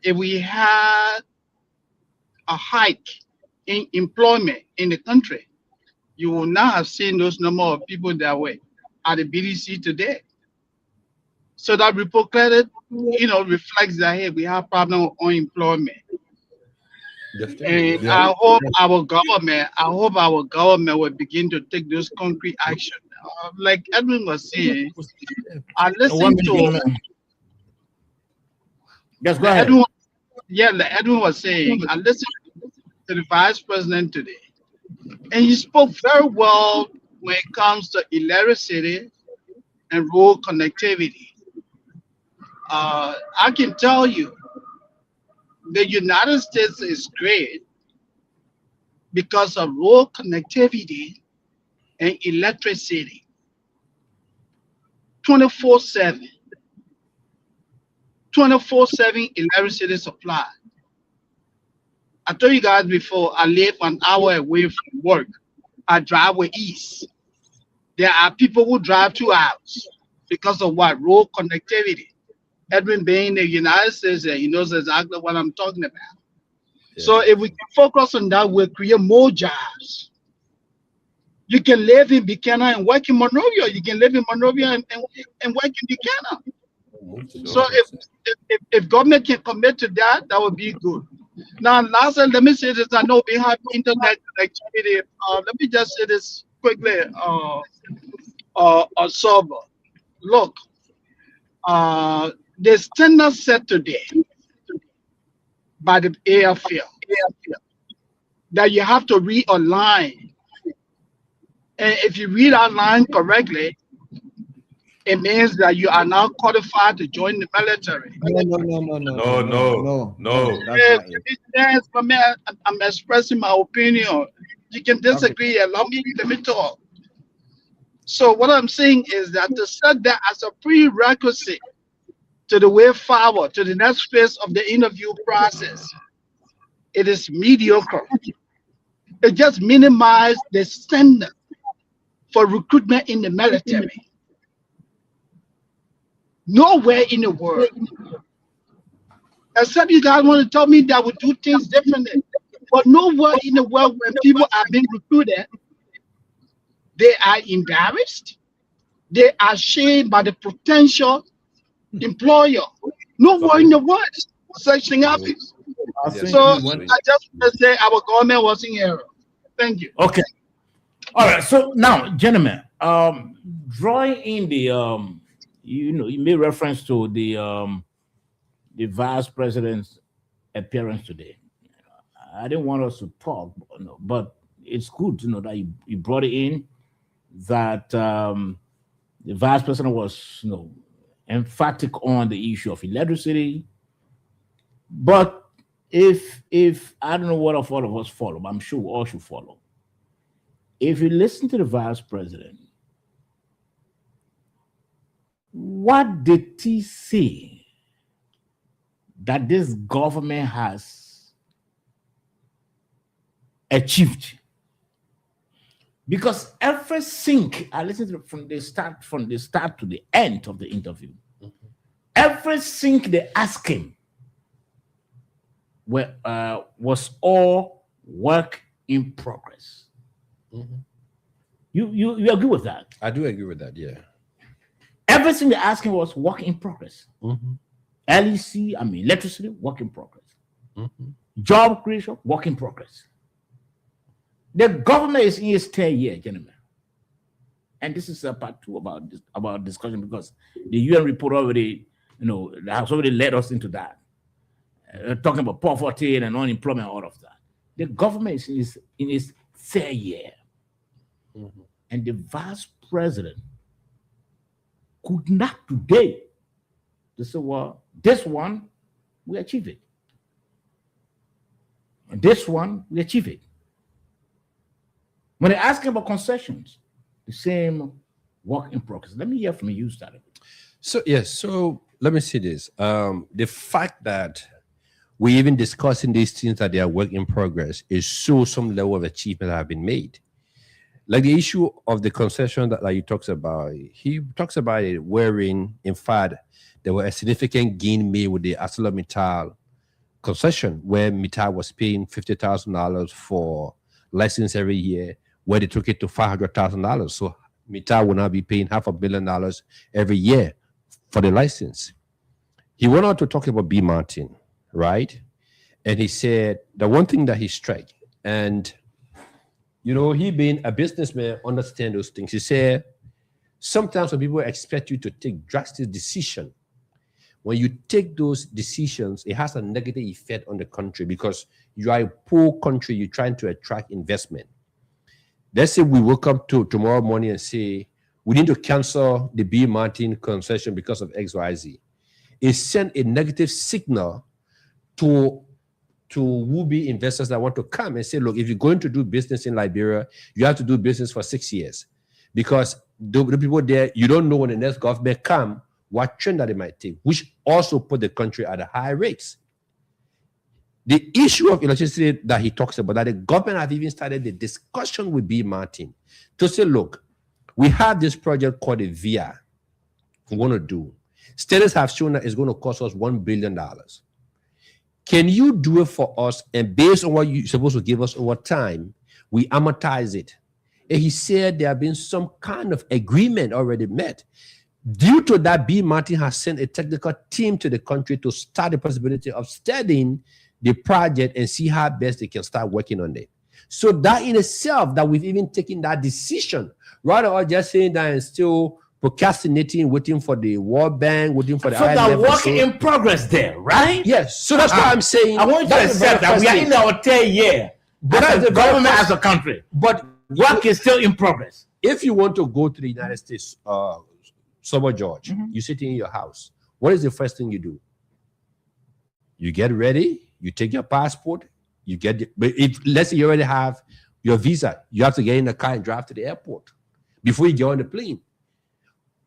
if we had a hike in employment in the country, you will not have seen those number of people that were at the BDC today. So that report credit, reflects that hey, we have problem with unemployment. And I hope our government will begin to take those concrete action. Like Edwin was saying, I listened to. Yes, go ahead. Like Edwin was saying, I listened to the vice president today, and he spoke very well when it comes to illiteracy and rural connectivity. I can tell you, the United States is great because of rural connectivity and electricity. 24/7. 24/7 electricity supply. I told you guys before, I live an hour away from work. I drive with ease. There are people who drive 2 hours because of what? Rural connectivity. Edwin being in the United States, he knows exactly what I'm talking about. Yeah. So if we can focus on that, we'll create more jobs. You can live in Buchanan and work in Monrovia. You can live in Monrovia and work in Buchanan. So if government can commit to that, that would be good. Now, lastly, let me say this. I know we have internet connectivity. Let me just say this quickly. Sober. Look, the standard set today by the AFL that you have to read online. And if you read online correctly, it means that you are now qualified to join the military. No. Yes, I'm expressing my opinion. You can disagree. Let me talk. So what I'm saying is that to set that as a prerequisite to the way forward, to the next phase of the interview process, it is mediocre. It just minimizes the standard for recruitment in the military. Nowhere in the world, except you guys want to tell me that we do things differently, but nowhere in the world when people are being recruited, they are embarrassed, they are shamed by the potential employer. Nowhere in the world such thing happens. So I just want to say our government was in error. Thank you. Okay. All right. So now, gentlemen, drawing in the you made reference to the vice president's appearance today. I didn't want us to talk, but it's good to know that you brought it in, that the vice president was emphatic on the issue of illiteracy. But if I don't know what all of us follow, but I'm sure we all should follow. If you listen to the vice president, what did he say that this government has achieved? Because every sync I listened to from the start to the end of the interview, every sync they asked him was all work in progress. You agree with that? I do agree with that. Yeah. Everything they asked him was work in progress. LEC, electricity, work in progress. Job creation, work in progress. The government is in its 10th year, gentlemen. And this is a part 2 about discussion, because the UN report already, has already led us into that. Talking about poverty and unemployment, all of that. The government is in its 3rd year. And the vice president could not today to say, well, this one, we achieve it. And this one, we achieve it. When they ask him about concessions, the same work in progress. Let me hear from you, Starling. So, yes, so let me see this. The fact that we're even discussing these things that they are work in progress is some level of achievement have been made. Like the issue of the concession that he talks about it wherein, in fact, there were a significant gain made with the ArcelorMittal concession where Mita was paying $50,000 for license every year, where they took it to $500,000. So Mita will now be paying $500 million every year for the license. He went on to talk about B. Martin, right? And he said the one thing that he struck, and he being a businessman, understand those things. He said, sometimes when people expect you to take drastic decisions, when you take those decisions, it has a negative effect on the country because you are a poor country, you're trying to attract investment. Let's say we wake up tomorrow morning and say, we need to cancel the B. Martin concession because of XYZ. It sent a negative signal to would-be investors that want to come and say, look, if you're going to do business in Liberia, you have to do business for 6 years. Because the people there, you don't know when the next government come, what trend that they might take, which also put the country at a high rates. The issue of electricity that he talks about, that the government have even started the discussion with B. Martin to say, look, we have this project called a VIA we want to do. Studies have shown that it's going to cost us $1 billion. Can you do it for us? And based on what you're supposed to give us over time, we amortize it. And he said there have been some kind of agreement already met. Due to that, B. Martin has sent a technical team to the country to start the possibility of studying the project and see how best they can start working on it. So that in itself, that we've even taken that decision, rather than just saying that and still procrastinating, waiting for the World Bank, waiting for the So IMF. that work in progress there, right? Yes. So that's what I'm saying. I want you to accept that we are in our 10th year. But as a government, as a country, but work is still in progress. If you want to go to the United States, Summer George, you sit in your house. What is the first thing you do? You get ready. You take your passport. You get. But if let's say you already have your visa, you have to get in the car and drive to the airport before you get on the plane.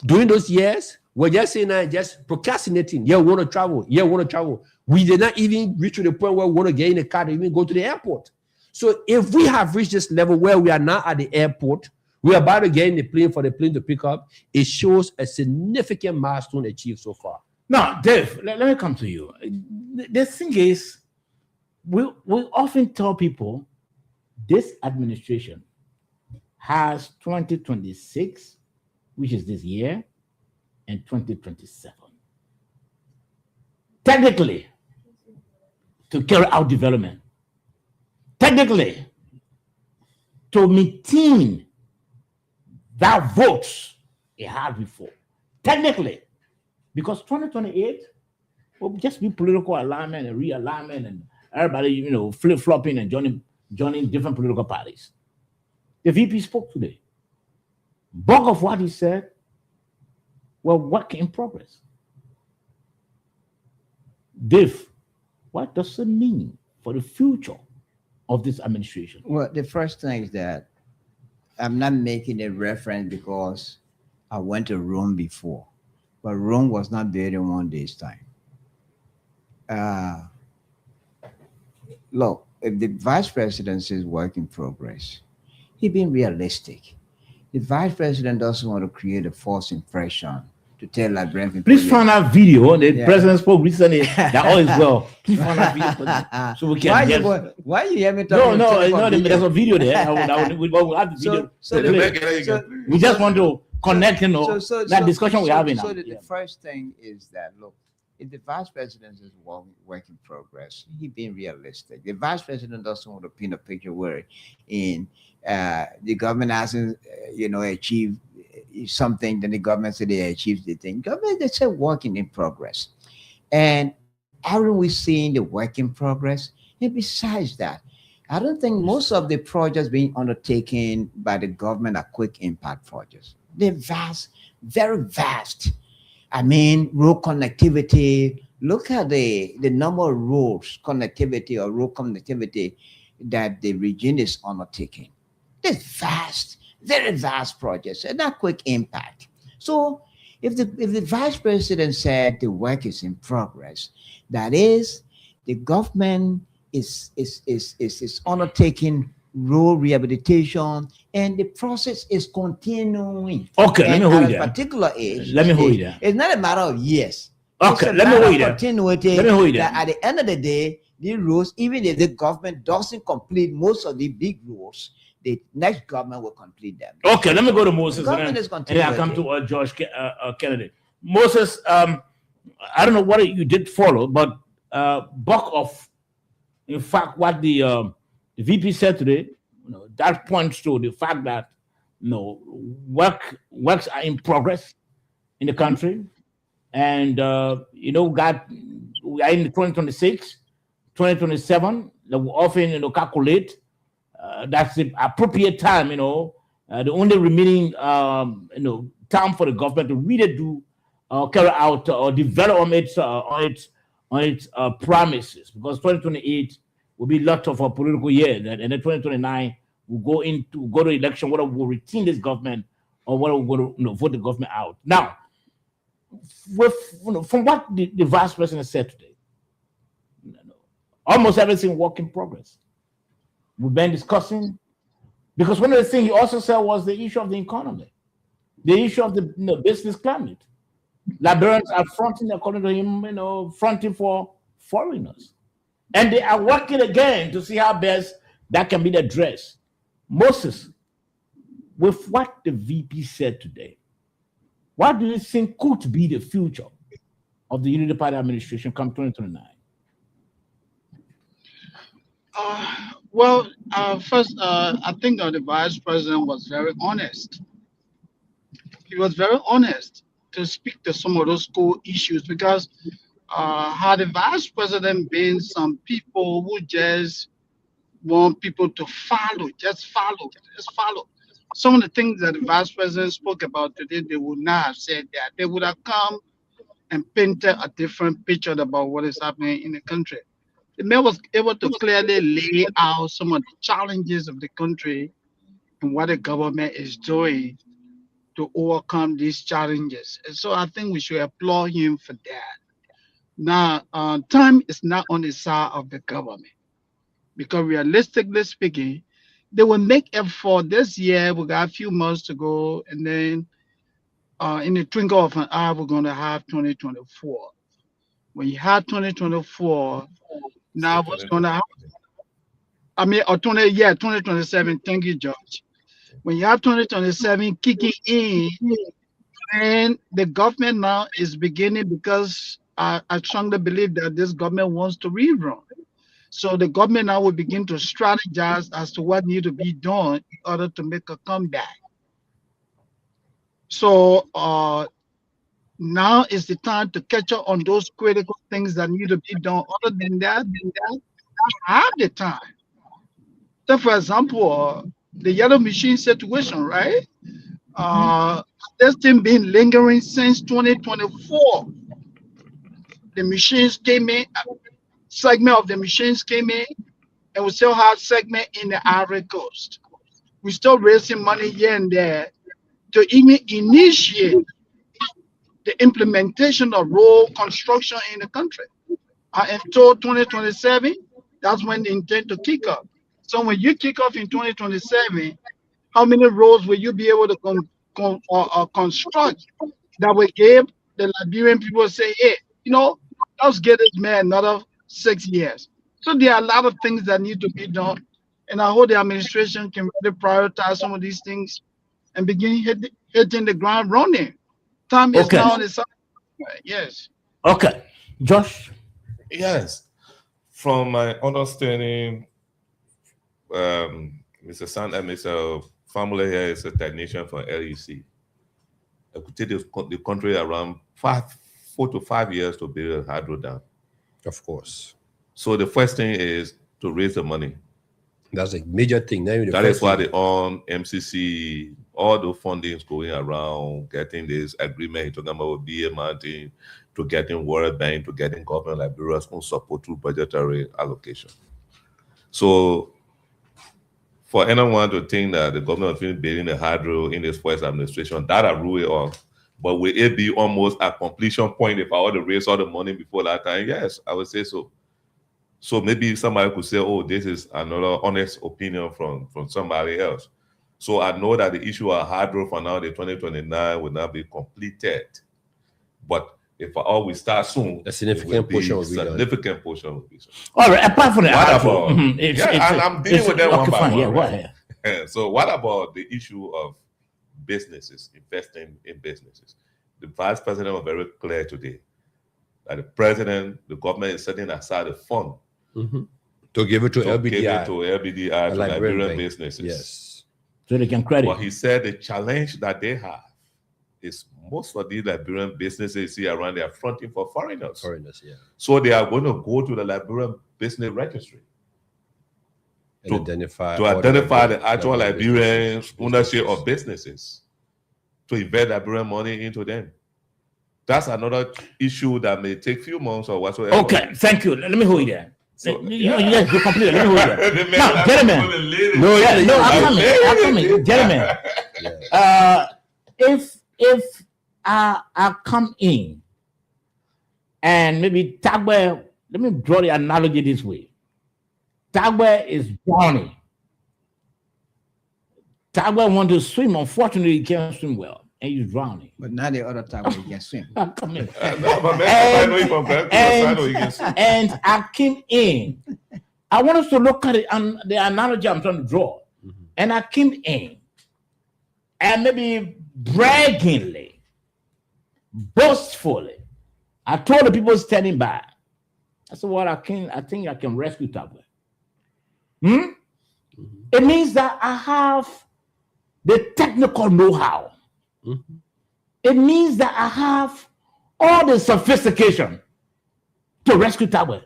During those years, we're just saying that, just procrastinating. Yeah, we want to travel. Yeah, we want to travel. We did not even reach to the point where we want to get in the car to even go to the airport. So if we have reached this level where we are now at the airport, we are about to get in the plane for the plane to pick up, it shows a significant milestone achieved so far. Now, Dave, let me come to you. The thing is, we often tell people this administration has 2026, which is this year, and 2027. Technically, to carry out development. Technically, to maintain that votes it had before. Technically, because 2028 will just be political alignment and realignment and everybody, flip-flopping and joining different political parties. The VP spoke today. Bulk of what he said were work in progress. Dave, what does it mean for the future of this administration? Well, the first thing is that I'm not making a reference because I went to Rome before, but Rome was not built in one day's time. Look, if the vice president says work in progress, he's being realistic. The vice president doesn't want to create a false impression to tell Liberian people. Please find that video. The president spoke recently that all is well. Please find that video so we can why you haven't talking? No, there's a video there. We'll have the video. We just want to connect, that discussion we're having now. So the first thing is that, look, if the vice president is work in progress, he's being realistic. The vice president doesn't want to paint a picture where the government hasn't, achieved something, then the government said they achieved the thing. Government, they say working in progress. And haven't we seen the work in progress? And besides that, I don't think most of the projects being undertaken by the government are quick impact projects. They're vast, very vast. I mean, road connectivity. Look at the number of roads connectivity or road connectivity that the region is undertaking. They're vast, very vast projects and not quick impact. So if the vice president said the work is in progress, that is, the government is undertaking road rehabilitation, and the process is continuing. Okay, let me hold you there. Particular age. Let me hold you there. It's not a matter of years. Okay, let me hold you there. Continuity. Let me hold you there. At the end of the day, the roads, even if the government doesn't complete most of the big roads, the next government will complete them. Okay, let me go to Moses, Government and is then I'll continuing. come to George Kennedy. Moses, I don't know what you did follow, but bulk of, in fact, what the VP said today, that points to the fact that works are in progress in the country, and we are in 2026, 2027. That we often calculate that's the appropriate time. The only remaining time for the government to really do carry out or develop on its promises, because 2028 will be a lot of a political year, and then 2029 we'll go to election, whether we'll retain this government or whether we're going to vote the government out. Now, from what the Vice President said today, almost everything work in progress. We've been discussing, because one of the things he also said was the issue of the economy, the issue of the business climate. Liberians are fronting, according to him, fronting for foreigners. And they are working again to see how best that can be addressed. Moses, with what the VP said today, what do you think could be the future of the Unity Party administration come 2029? First, I think the Vice President was very honest. He was very honest to speak to some of those core issues, because had the Vice President been some people who just want people to follow, just follow. Some of the things that the Vice President spoke about today, they would not have said that. They would have come and painted a different picture about what is happening in the country. The man was able to clearly lay out some of the challenges of the country and what the government is doing to overcome these challenges. And so I think we should applaud him for that. Now, time is not on the side of the government, because realistically speaking, they will make effort this year. We got a few months to go, and then in the twinkle of an eye, we're going to have 2024. When you have 2024, now what's going to happen? 2027. Thank you, George. When you have 2027 kicking in, and the government now is beginning, because I strongly believe that this government wants to rerun. So the government now will begin to strategize as to what needs to be done in order to make a comeback. So now is the time to catch up on those critical things that need to be done. Other than that, I have the time. So, for example, the yellow machine situation, right? This thing been lingering since 2024. The machines came in, segment of the machines came in, and we still have segment in the Ivory Coast. We're still raising money here and there to even initiate the implementation of road construction in the country. Until 2027, that's when they intend to kick off. So when you kick off in 2027, how many roads will you be able to construct that will give the Liberian people say, hey, let's get this man another 6 years? So there are a lot of things that need to be done. And I hope the administration can really prioritize some of these things and begin hitting the ground running. Time is now on the side. Yes. Okay. Josh? Yes. From my understanding, Mr. Family here is a technician from LEC. It could take the country around 4 to 5 years to build a hydro dam. Of course. So the first thing is to raise the money. That's a major thing. That is why they own MCC, all the fundings going around, getting this agreement, talking about BA Mountain, to getting World Bank, to getting government Liberia's own support through budgetary allocation. So for anyone to think that the government is building a hydro in this first administration, that I rule it off. But will it be almost a completion point if I were to raise all the money before that time? Yes, I would say so. So maybe somebody could say, oh, this is another honest opinion from somebody else. So I know that the issue of hydro for now, the 2029 will not be completed. But if all we start soon, A significant portion will be done. significant portion will be done. All right. Apart from What that, about? And I'm dealing with them one by one. Yeah, go right? ahead. So what about the issue of businesses, investing in businesses? The vice president was very clear today that the government is setting aside a fund to give it to to give LBDI. it to LBDI, to Liberian Liberian Bank. businesses. Yes. So they can credit. But he said the challenge that they have is most of these Liberian businesses you see around, they are fronting for foreigners. Foreigners, yeah. So they are going to go to the Liberian business registry And identify to all identify the actual Liberian Liberian ownership of businesses, to invest Liberian money into them. That's another issue that may take few months or whatsoever. Okay, thank you. Let me hold you there. So, Yes, you completely. Let me hold you there. Now, gentlemen. No, yeah, No, I'm coming. Gentlemen. If I come in and maybe Tagwe, let me draw the analogy this way. Tagwe is drowning. Tagwe wants to swim. Unfortunately, he can't swim well, and he's drowning. But now the other time we can swim. Come in. And I came in. I want us to look at it and the analogy I'm trying to draw. And I came in, and maybe braggingly, boastfully, I told the people standing by, I said, "What I think I can rescue Tagwe." It means that I have the technical know-how. It means that I have all the sophistication to rescue Tagwe.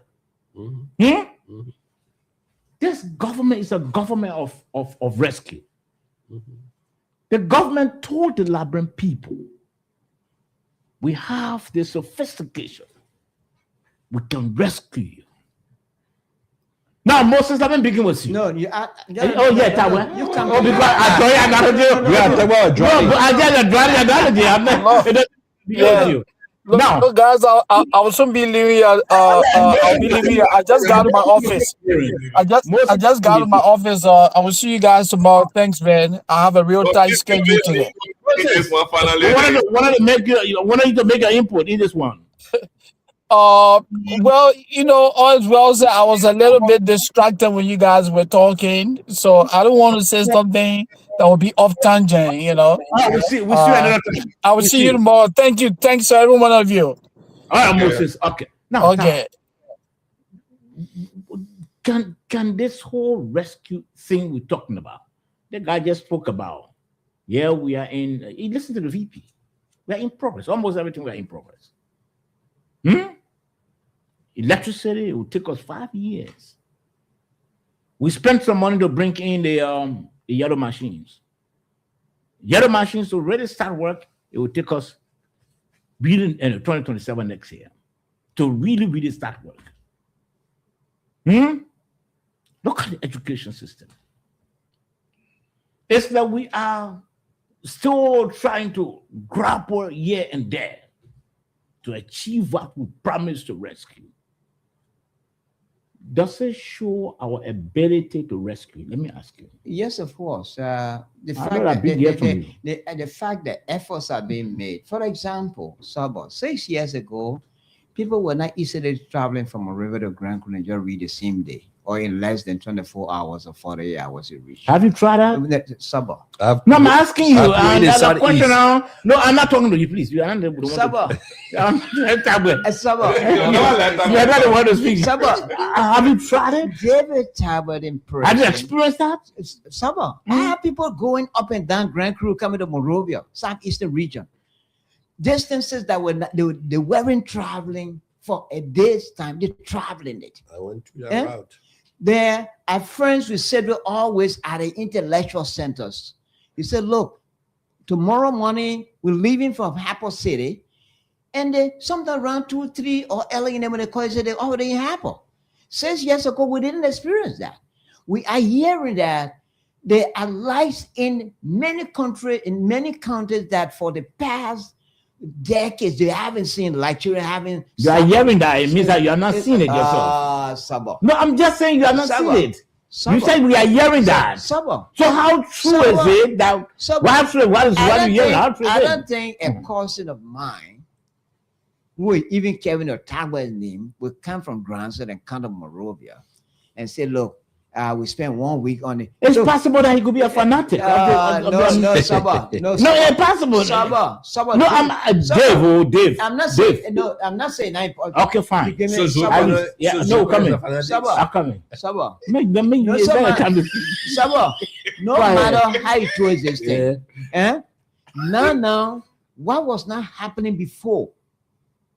This government is a government of rescue. The government told the Liberian people, we have the sophistication. We can rescue you. Now, Moses, let me begin with you. No, you. Oh yeah, Tagwe. You can. Oh, because I draw your analogy. Yeah, Tagwe is No, but I just draw your analogy. I'm not. It doesn't Yeah. with you. Look, Now, look, guys, I'll soon be leaving here. I'll be leaving here. I just got to my office. I just got to my office. I will see you guys tomorrow. Thanks, man. I have a real tight schedule today. wanted you to make an input in this one. Well, all is well said. I was a little bit distracted when you guys were talking, so I don't want to say something that will be off tangent. We'll see you another time. I will see you tomorrow. Thank you. Thanks to every one of you. All right, Moses. Okay. Now, Okay. can this whole rescue thing we're talking about? The guy just spoke about. Yeah, we are in. Listen to the VP. We are in progress. Almost everything we are in progress. Electricity, it will take us 5 years. We spent some money to bring in the yellow machines. Yellow machines to really start work, it will take us in 2027 next year to really start work. Look at the education system. It's that we are still trying to grapple here and there to achieve what we promised to rescue. Does it show our ability to rescue? Let me ask you. Yes, of course. The fact that efforts are being made. For example, Sabo, 6 years ago, people were not easily traveling from a river to Grand Coulee and just read the same day, or in less than 24 hours or 48 hours it reached. Have you tried that? Sabo. No, I'm asking you. Another question now. No, I'm not talking to you, please. You are not able to. Sabo. Sabo. You are not the one to speak. Sabo. Have you tried it? David Talbot in person. Have you experienced that? Sabo. I have people going up and down Grand Coulee coming to Monrovia, southeastern region. Distances that they weren't traveling for a day's time. They're traveling it. I went to that route. There are friends we said we're always at the intellectual centers. He said, look, tomorrow morning we're leaving from Hapo City, and sometime around 2, 3 or early in the morning, they say they're already in Hapo. 6 years ago, we didn't experience that. We are hearing that there are lights in many countries, that for the past decades they haven't seen light. You are hearing that. It means that you are not seeing it yourself. Sabo. No, I'm just saying you are not seeing it. You said we are hearing that. Sabo. So how true is it that what you hear? I don't think a cousin of mine who are even carrying a Tagwa's name will come from Granson and come to Monrovia and say, look, we spent 1 week on it. It's possible that he could be a fanatic. No, Saba. No, impossible. Saba. No, I'm Dave. I'm not saying no. I'm not saying I. Okay, fine. So Saba, Saba. I'm coming. Saba. No, Saba. No matter how you twist this thing, now, what was not happening before?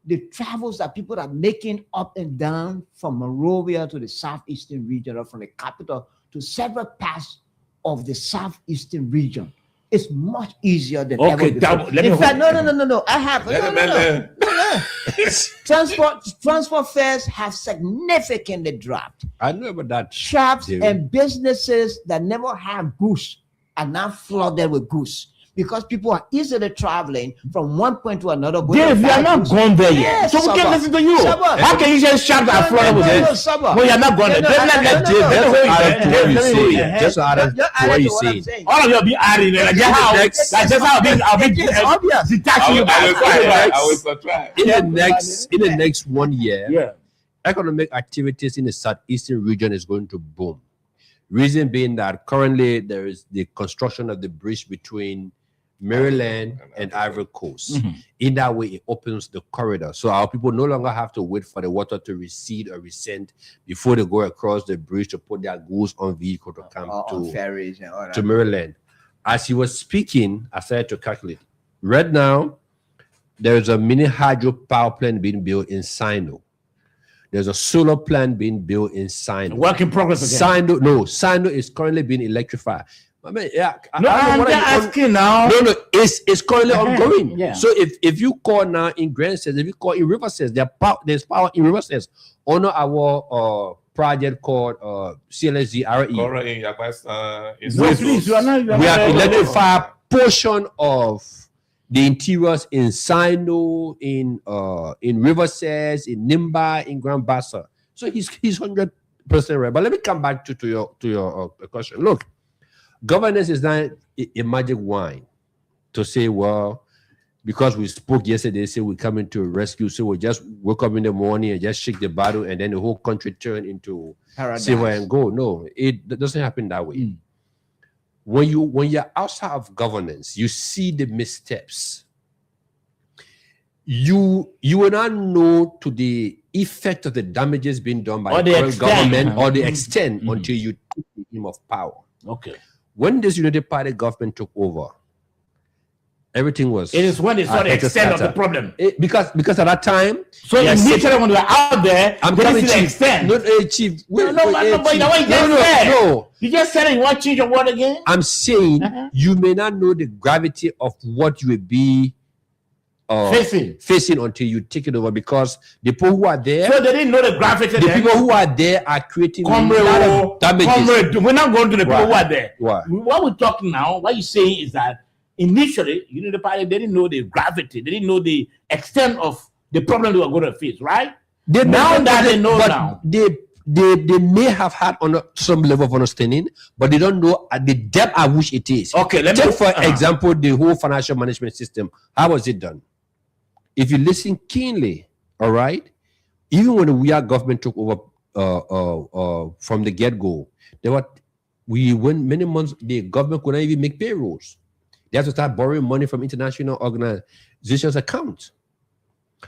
The travels that people are making up and down from Monrovia to the southeastern region, or from the capital to several parts of the southeastern region, is much easier than ever before. In fact, no. I have Transport fares have significantly dropped. I know about that. Shops and businesses that never have goods are now flooded with goods, because people are easily traveling from one point to another. Dave, you are not gone there yet. So we can listen to you. How can you just shout at Florida with this? No, you are not gone there. Just what you say. All of you be adding it. That's how I'll be detaching you. I will subtract. In the next 1 year, economic activities in the southeastern region is going to boom. Reason being that currently there is the construction of the bridge between Maryland and Ivory Coast. In that way, it opens the corridor. So our people no longer have to wait for the water to recede or rescend before they go across the bridge to put their goods on vehicle to come to ferries and all that. To Maryland. As he was speaking, I started to calculate. Right now, there's a mini hydro power plant being built in Sino. There's a solar plant being built in Sino. Work in progress again. Sino is currently being electrified. I mean, I'm asking now. No, it's currently ongoing. Yeah. So if you call now in Grand Says, if you call in River Says, there's power in River Says. On our project called CLSG RE. We have electrified portion of the interiors in Sino, in River Says, in Nimba, in Grand Bassa. So he's 100% right. But let me come back to your question. Look, governance is not a magic wine to say, well, because we spoke yesterday, say we're coming to rescue, so we just wake up in the morning and just shake the bottle, and then the whole country turn into silver and gold. No, it doesn't happen that way. When you're outside of governance, you see the missteps. You will not know to the effect of the damages being done by the current government or the extent until you take the aim of power. Okay. When this United Party government took over, everything was. It is when they saw the extent of the problem. Because at that time. So initially when we were out there, I'm they telling didn't see the extent. Not Chief. No. You just said you want to change your word again? I'm saying you may not know the gravity of what you will be facing until you take it over, because the people who are there. So they didn't know the gravity. The people who are there are creating a lot of damages. We're not going to the people who are there. Why? What we're talking now, what you're saying is that initially, United Party, they didn't know the gravity. They didn't know the extent of the problem they were going to face, right? They know now. They may have had some level of understanding, but they don't know at the depth at which it is. Okay, take for example the whole financial management system. How was it done? If you listen keenly, all right, even when the WEA government took over from the get-go, we went many months, the government could not even make payrolls. They have to start borrowing money from international organizations' accounts.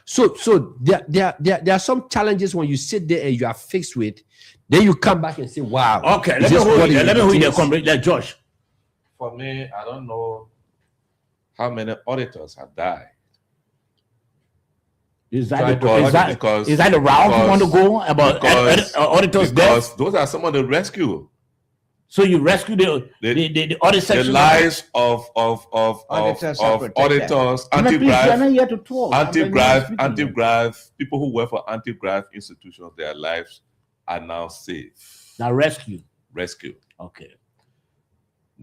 So there are some challenges when you sit there and you are fixed with, then you come back and say, wow. Okay, let me hold you there, Josh. For me, I don't know how many auditors have died. Is that the route you want to go about auditors' deaths? Those are some of the rescue. So you rescue the audit section. The lives of auditors, anti-graft, people who work for anti-graft institutions, their lives are now safe. Now rescue. Okay.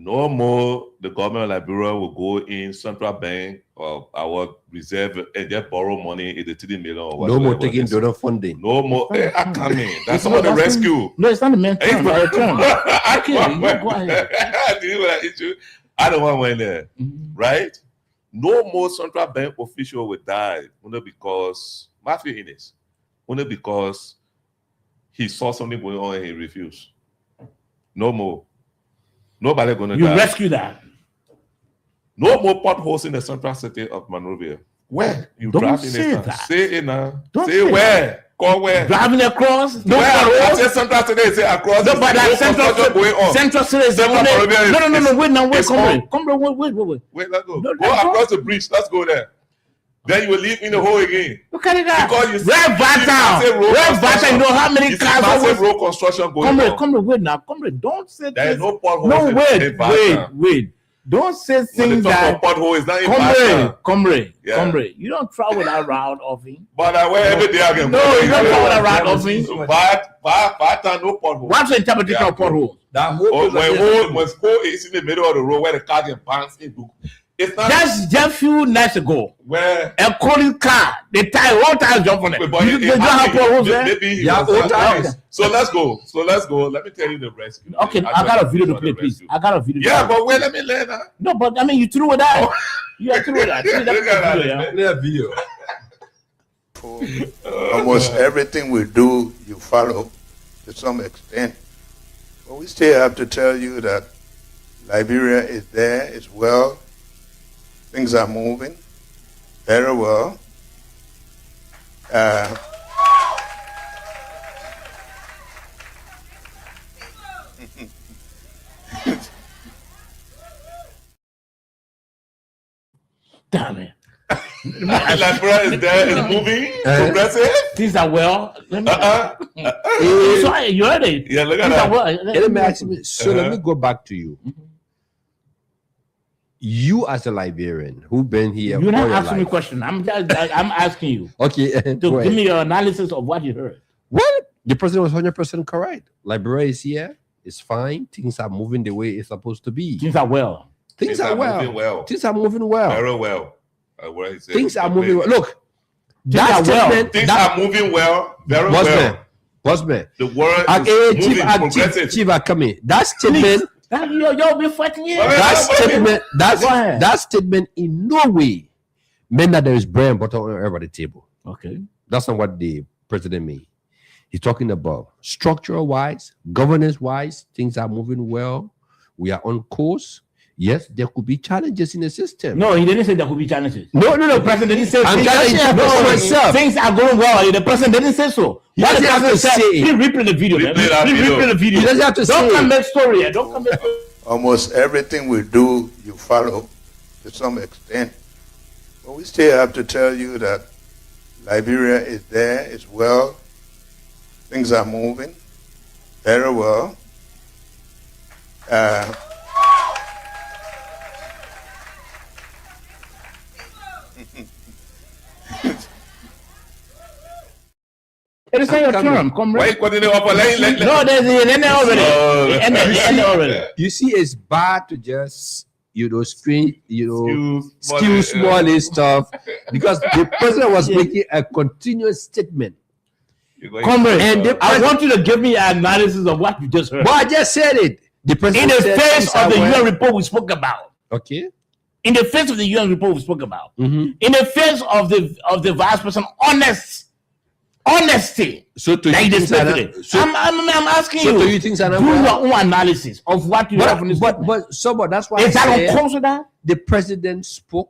No more the government of Liberia will go in Central Bank or our reserve and just borrow money in the 3 million or whatever. No more taking donor funding. No more. I come in. That's some of the rescue. No, it's not the main term. I don't want to win there, right? No more central bank official will die only because Matthew Innes, only because he saw something going on and he refused. No more. Nobody gonna die. You rescue that. No more potholes in the central city of Monrovia. Where? You Don't drive in say it. that. Say it now. Don't say say where? Call where? Driving across. No, Where? I potholes. said central city. Say across. No, but that central going on. Central city is Central only- Monrovia is- No, wait, now, wait, it's come all- on. Come on, wait. Wait, let's go. No, Go let's go. across the bridge. Let's go there. Then you will leave in the hole again. Look at that. Because you see Where massive Vata? road Where construction. Vata? You know how many You see cars massive always- road construction going on. Come on, wait now. Come on, don't say There is things. no potholes No, in Vata. wait. Don't say When they things talk that. about pothole, it's not in Vata. Comrade. You don't travel that route often. But I wear every day I can No, you don't travel that route often. Vata, no pothole. What's the interpretation of pothole? That whole Oh, place when hole is in the middle of the road where the car can bounce into. It's not Just a few nights ago, where. a calling car, the tire, all tires jump on it. But You don't have potholes there? maybe he Yeah, was all surprised. times. So let's go. Let me tell you the rescue. Okay, I got a video to play, please. I got a video. Yeah, to play. but wait, let me learn that. No, but I mean, you threw it out. You are threw it out. Let me Look at video, that. yeah. video. Almost everything we do, you follow to some extent. But we still have to tell you that Liberia is there, it's well. Things are moving very well. Damn it. Liberia is there, it's moving, progressive. Things are well. Let me. Eh, So you heard it. Yeah, look at Things are that. well. let me ask you. So let me go back to you. You as a Liberian who been here, You're all not your asking me a life. question. I'm asking you Okay, to go give ahead. me your analysis of what you heard. Well, the president was 100% correct. Liberia is here. It's fine. Things are moving the way it's supposed to be. Things are well. Things are well. moving well. Things are moving well. Very well. What he said. Things are moving well. Look, Things that are well. statement. Things that, are moving well. Very Bossman, well. Bossman. The world Okay, is moving progressive. Chief Akame. That statement. Y'all been fighting here. Well, That statement. Go ahead. That statement in no way meant that there is bread and butter on everybody's table. Okay. That's not what the president mean. He's talking about structural wise, governance wise, things are moving well. We are on course. Yes, there could be challenges in the system. No, he didn't say there could be challenges. no. The president didn't say I'm things- trying to interpret myself. Things are going well. The president didn't say so. He What the doesn't have president to said, say it. please replay the video. man. Replay that Please video. replay the video. He doesn't have to Don't say come it. back story here. Don't come back. Almost everything we do, you follow to some extent. But we still have to tell you that Liberia is there, it's well. Things are moving very well. It is not your coming. term. Come Why you continue up? No, there's the end already. The end already. You see, it's bad to just screen, skew Excuse small stuff because the president was making a continuous statement. Comrade, And the I want you to give me an analysis of what you just heard. But I just said it. The In president the said face things of are the well. UN report we spoke about. Okay. In the face of the UN report we spoke about. Mhm. In the face of the vice president honesty. So to That you, he things are displayed not, it. so, I'm asking so you. to you, things are not Do well. your own analysis of what you have in this. but that's why Is that I on said course with that? the president spoke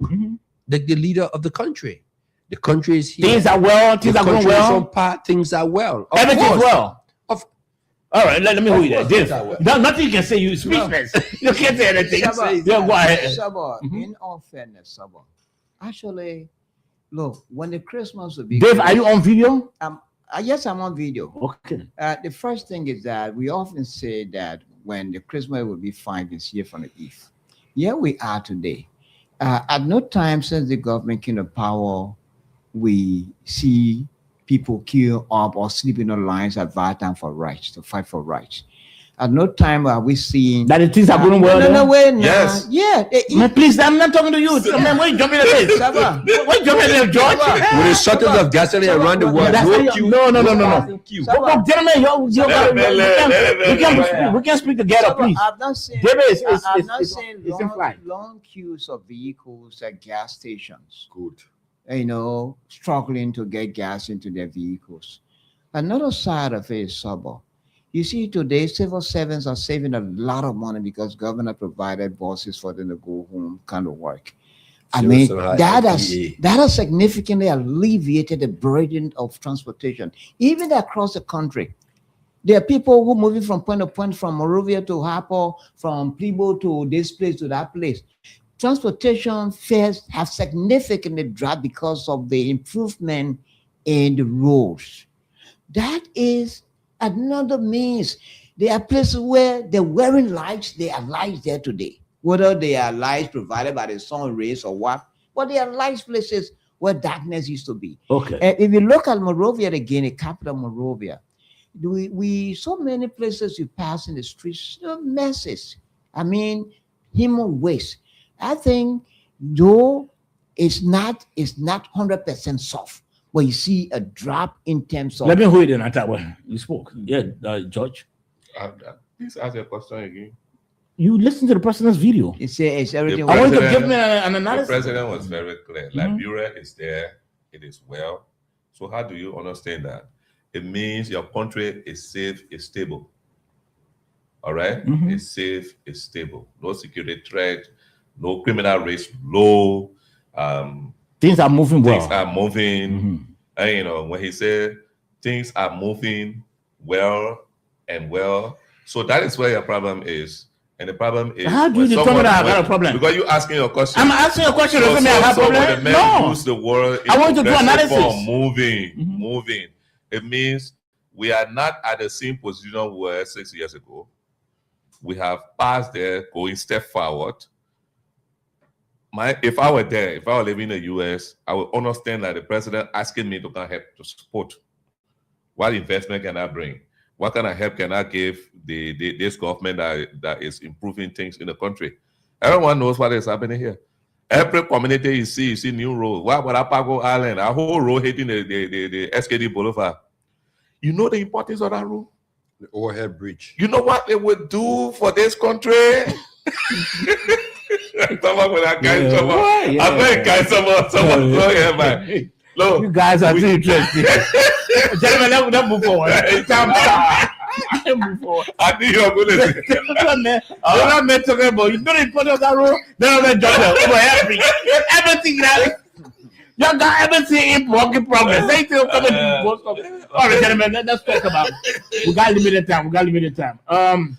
like the leader of the country. The country is here. Things are well. Things the are going country is well. on par. Things are well. Of Everything's course. well. Of- All right, let me hold you there. course Dave, things are well. nothing you can say. You speechless. You can't say anything. Saba, Yeah, go ahead. Saba, in all fairness, Saba, actually, look, when the Christmas will be. Dave, are you on video? Yes, I'm on video. Okay. The first thing is that we often say that when the Christmas will be 5 years from the Eve. Here we are today. At no time since the government came to power, we see people queue up or sleep in the lines at Vietnam for rights, to fight for rights. At no time are we seeing that the things are going well. No, wait, Yes. Yeah. Man, please, I'm not talking to you. Man, why you jumping at this? Why you jumping at George? With a shortage of gasoline around the world, No. queue. Oh, gentlemen, we can speak together, please. I'm not saying, I'm not saying long queues of vehicles at gas stations. Good. You know, struggling to get gas into their vehicles. Another side of it is Sabo. You see, today civil servants are saving a lot of money because government provided buses for them to go home, kind of work. I mean, that has significantly alleviated the burden of transportation, even across the country. There are people who are moving from point to point, from Monrovia to Harpo, from Plebo to this place to that place. Transportation fares have significantly dropped because of the improvement in the roads. That is another means. There are places where they're wearing lights, there are lights there today. Whether they are lights provided by the sun rays or what, but there are lights places where darkness used to be. Okay. If you look at Monrovia again, the capital Monrovia, we so many places you pass in the streets, messes. I mean, human waste. I think though it's not 100% soft, but you see a drop in terms of. Let me hold it at when you spoke. Yeah, George. Please ask your question again. You listen to the president's video. It's everything. I want to give me an analysis. The president was very clear. Liberia is there. It is well. So how do you understand that? It means your country is safe, is stable. All right? It's safe, it's stable. No security threat, no criminal risk, low. Things are moving well. Things are moving. And, you know, when he said things are moving well and well, so that is where your problem is. And the problem is, how do you determine that I got a problem? Because you're asking your question. I'm asking a question. Doesn't mean I have a problem. When the man use the word, I want to do analysis. Moving. It means we are not at the same position we were 6 years ago. We have passed there, going step forward. If I were there, if I were living in the US, I would understand that the president asking me to come help to support. What investment can I bring? What kind of help can I give this government that is improving things in the country? Everyone knows what is happening here. Every community you see new road. What about Apago Island? A whole road hitting the SKD Boulevard. You know the importance of that road? The overhead bridge. You know what it would do for this country? Someone go here, man. Look, you guys are too interesting. Gentlemen, let's move forward. Move forward. I knew you were going to say I'm not meant to talk about. You know the importance of that road? Then I'm going everything now. You got everything in working progress. All right, gentlemen, let's talk about it. We got limited time.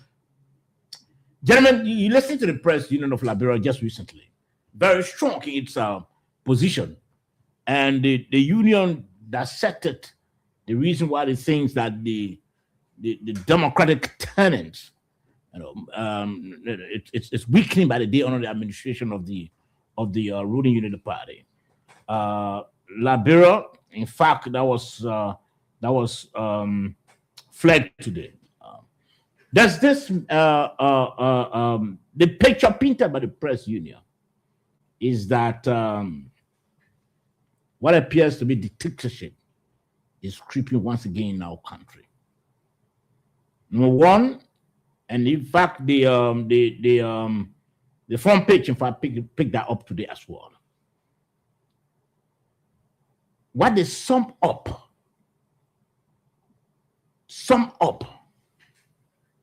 Gentlemen, you listened to the Press Union of Liberia just recently. Very strong in its position. And the union dissected the reason why it thinks that the democratic tenets, it's weakening by the day under the administration of the ruling Unity Party. Liberia, in fact, that was flagged today. There's this the picture painted by the Press Union is that what appears to be dictatorship is creeping once again in our country. Number one, and in fact, the front page, in fact, picked that up today as well. What they sum up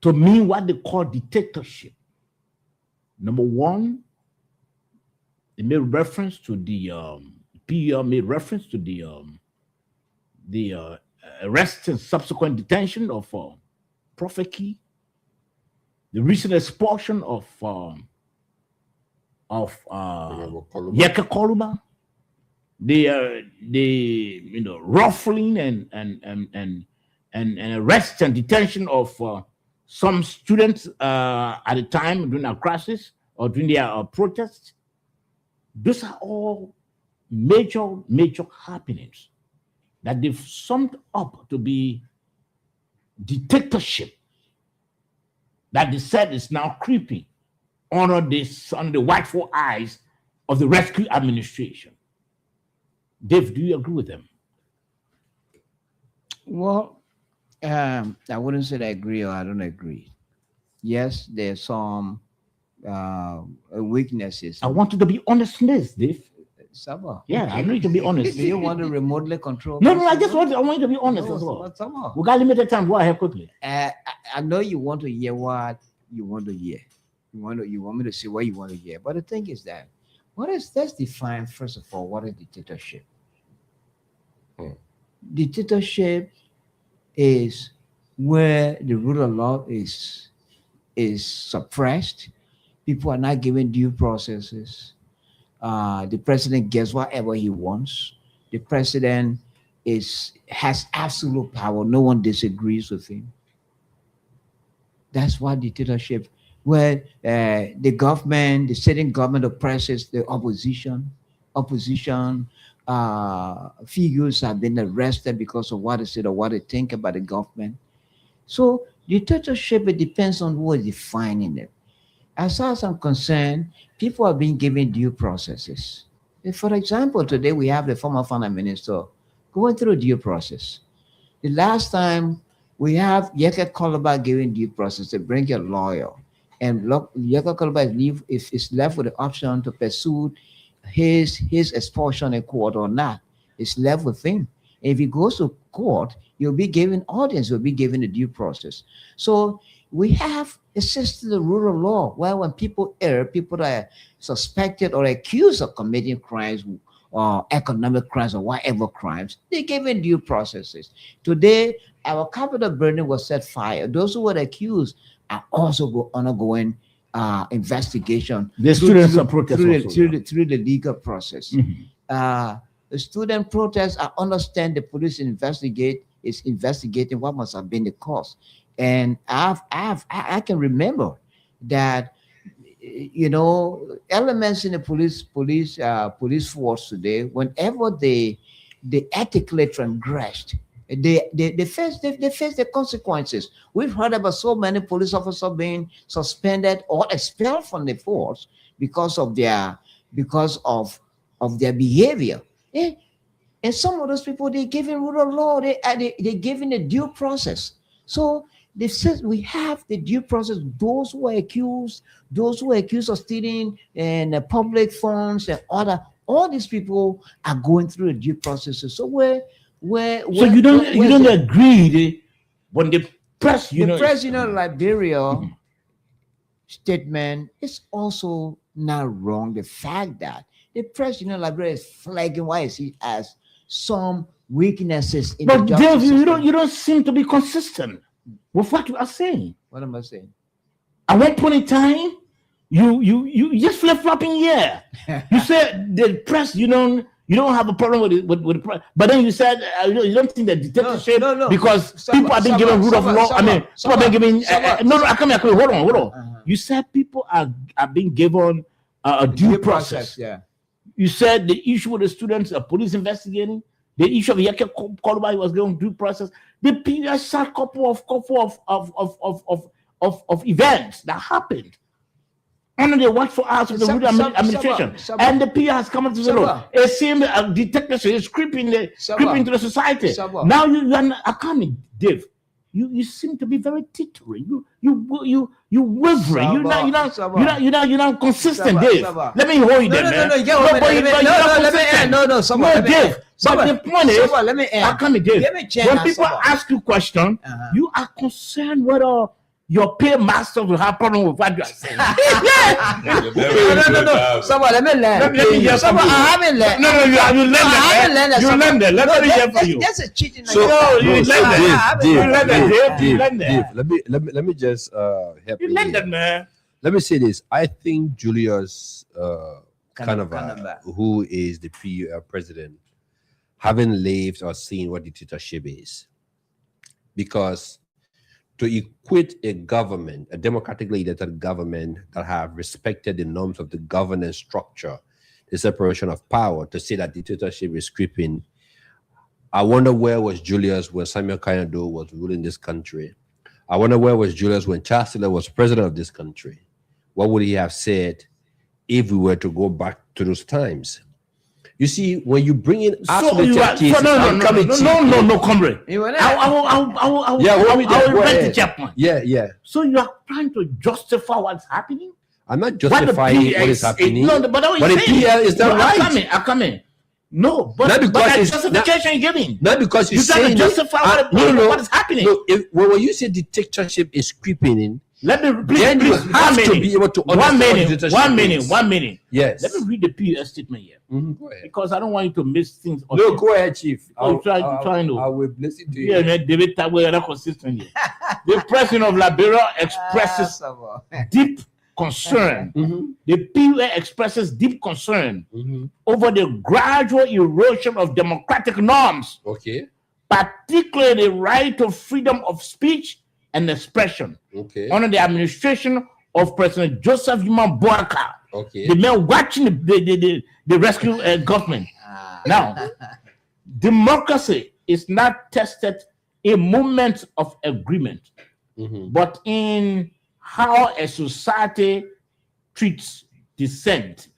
to mean what they call dictatorship. Number one, they made reference to the PEL made reference to the arrest and subsequent detention of Prophet Key, the recent expulsion of Yeka Koluma, the ruffling and arrest and detention of some students at the time during our crisis or during their protests. Those are all major happenings that they've summed up to be dictatorship that they said is now creeping under the watchful eyes of the rescue administration. Dave, do you agree with them? Well, I wouldn't say I agree or I don't agree. Yes, there's some weaknesses. I want you to be honest in this, Dave. Saba. Yeah, I need to be honest. Do you want to remotely control? No, I want you to be honest as well. We got limited time. Go ahead quickly. I know you want to hear what you want to hear. You want me to say what you want to hear. But the thing is that let's define first of all what is dictatorship. Dictatorship is where the rule of law is suppressed. People are not given due processes. The president gets whatever he wants. The president has absolute power. No one disagrees with him. That's what dictatorship, where the government, the sitting government oppresses the opposition. Figures have been arrested because of what they said or what they think about the government. So dictatorship, it depends on who is defining it. As far as I'm concerned, people are being given due processes. For example, today we have the former finance minister going through due process. The last time we have Yeka Koloba giving due process to bring a lawyer, and Yeka Koloba is left with the option to pursue his expulsion in court or not. It's left with him. If he goes to court, you'll be given audience, you'll be given a due process. So we have a system of rule of law where when people err, people that are suspected or accused of committing crimes or economic crimes or whatever crimes, they're given due processes. Today, our Capitol building was set fire. Those who were accused are also undergoing investigation. The students are protesting through the legal process. The student protests, I understand the police is investigating what must have been the cause. And I can remember that, elements in the police force today, whenever they ethically transgressed, they face the consequences. We've heard about so many police officers being suspended or expelled from the force because of their behavior. And some of those people, they're given rule of law, they're given a due process. So we have the due process. Those who are accused of stealing and public funds and all these people are going through the due processes. So you don't agree when the press President Liberia statement is also not wrong. The fact that the President of Liberia is flagging why he has some weaknesses in the justice Dave, system. you don't seem to be consistent with what you are saying. What am I saying? At one point in time, you just flip-flopping here. You said the press, you don't have a problem with the press, but then you said you don't think that dictatorship because people are being given rule of law. People are being given I come here. Hold on. You said people are being given a due process. Yeah. You said the issue with the students, police investigating, the issue of Yeke Koloba was given due process. The previous couple of events that happened under the watchful eyes of the administration, and the PR has come up to the road. It seems dictatorship is creeping into the society. Now you are accounting, Dave. You seem to be very tittery. You wavering. You're not consistent, Dave. Let me hold you there, man. Dave. But the point is, Dave. When people ask you question, you are concerned whether your paymaster will have problem with what you are saying. No. Someone, let me learn. I haven't learned. No, you learned it. You learned it. Let me hear from you. That's a cheating. Dave, let me just help you. You learned it, man. Let me say this. I think Julius Kanava, who is the president, haven't lived or seen what dictatorship is. Because to equate a government, a democratically elected government that have respected the norms of the governance structure, the separation of power, to say that dictatorship is creeping, I wonder where was Julius when Samuel Kayando was ruling this country. I wonder where was Julius when Charles Taylor was president of this country. What would he have said if we were to go back to those times? You see, when you bring in isolated cases, no, comrade. I will beg the chairman. Yeah. So you are trying to justify what's happening? I'm not justifying what is happening. But the PL is not right. I'm coming. No, but that's justification you're giving. Not because you're trying to justify what is happening. No, when you say dictatorship is creeping in, let me then you have to be able to understand one minute. Yes. Let me read the PUS statement here. Go ahead. Because I don't want you to miss things. No, go ahead, Chief. I will listen to you. Yeah, man, David Tagwe are consistent here. The president of Liberia expresses deep concern. The PUA expresses deep concern over the gradual erosion of democratic norms. Okay. Particularly the right to freedom of speech and expression. Okay. Under the administration of President Joseph Human Boaka. Okay. The man watching the rescue government. Now, democracy is not tested in moments of agreement, but in how a society treats dissent.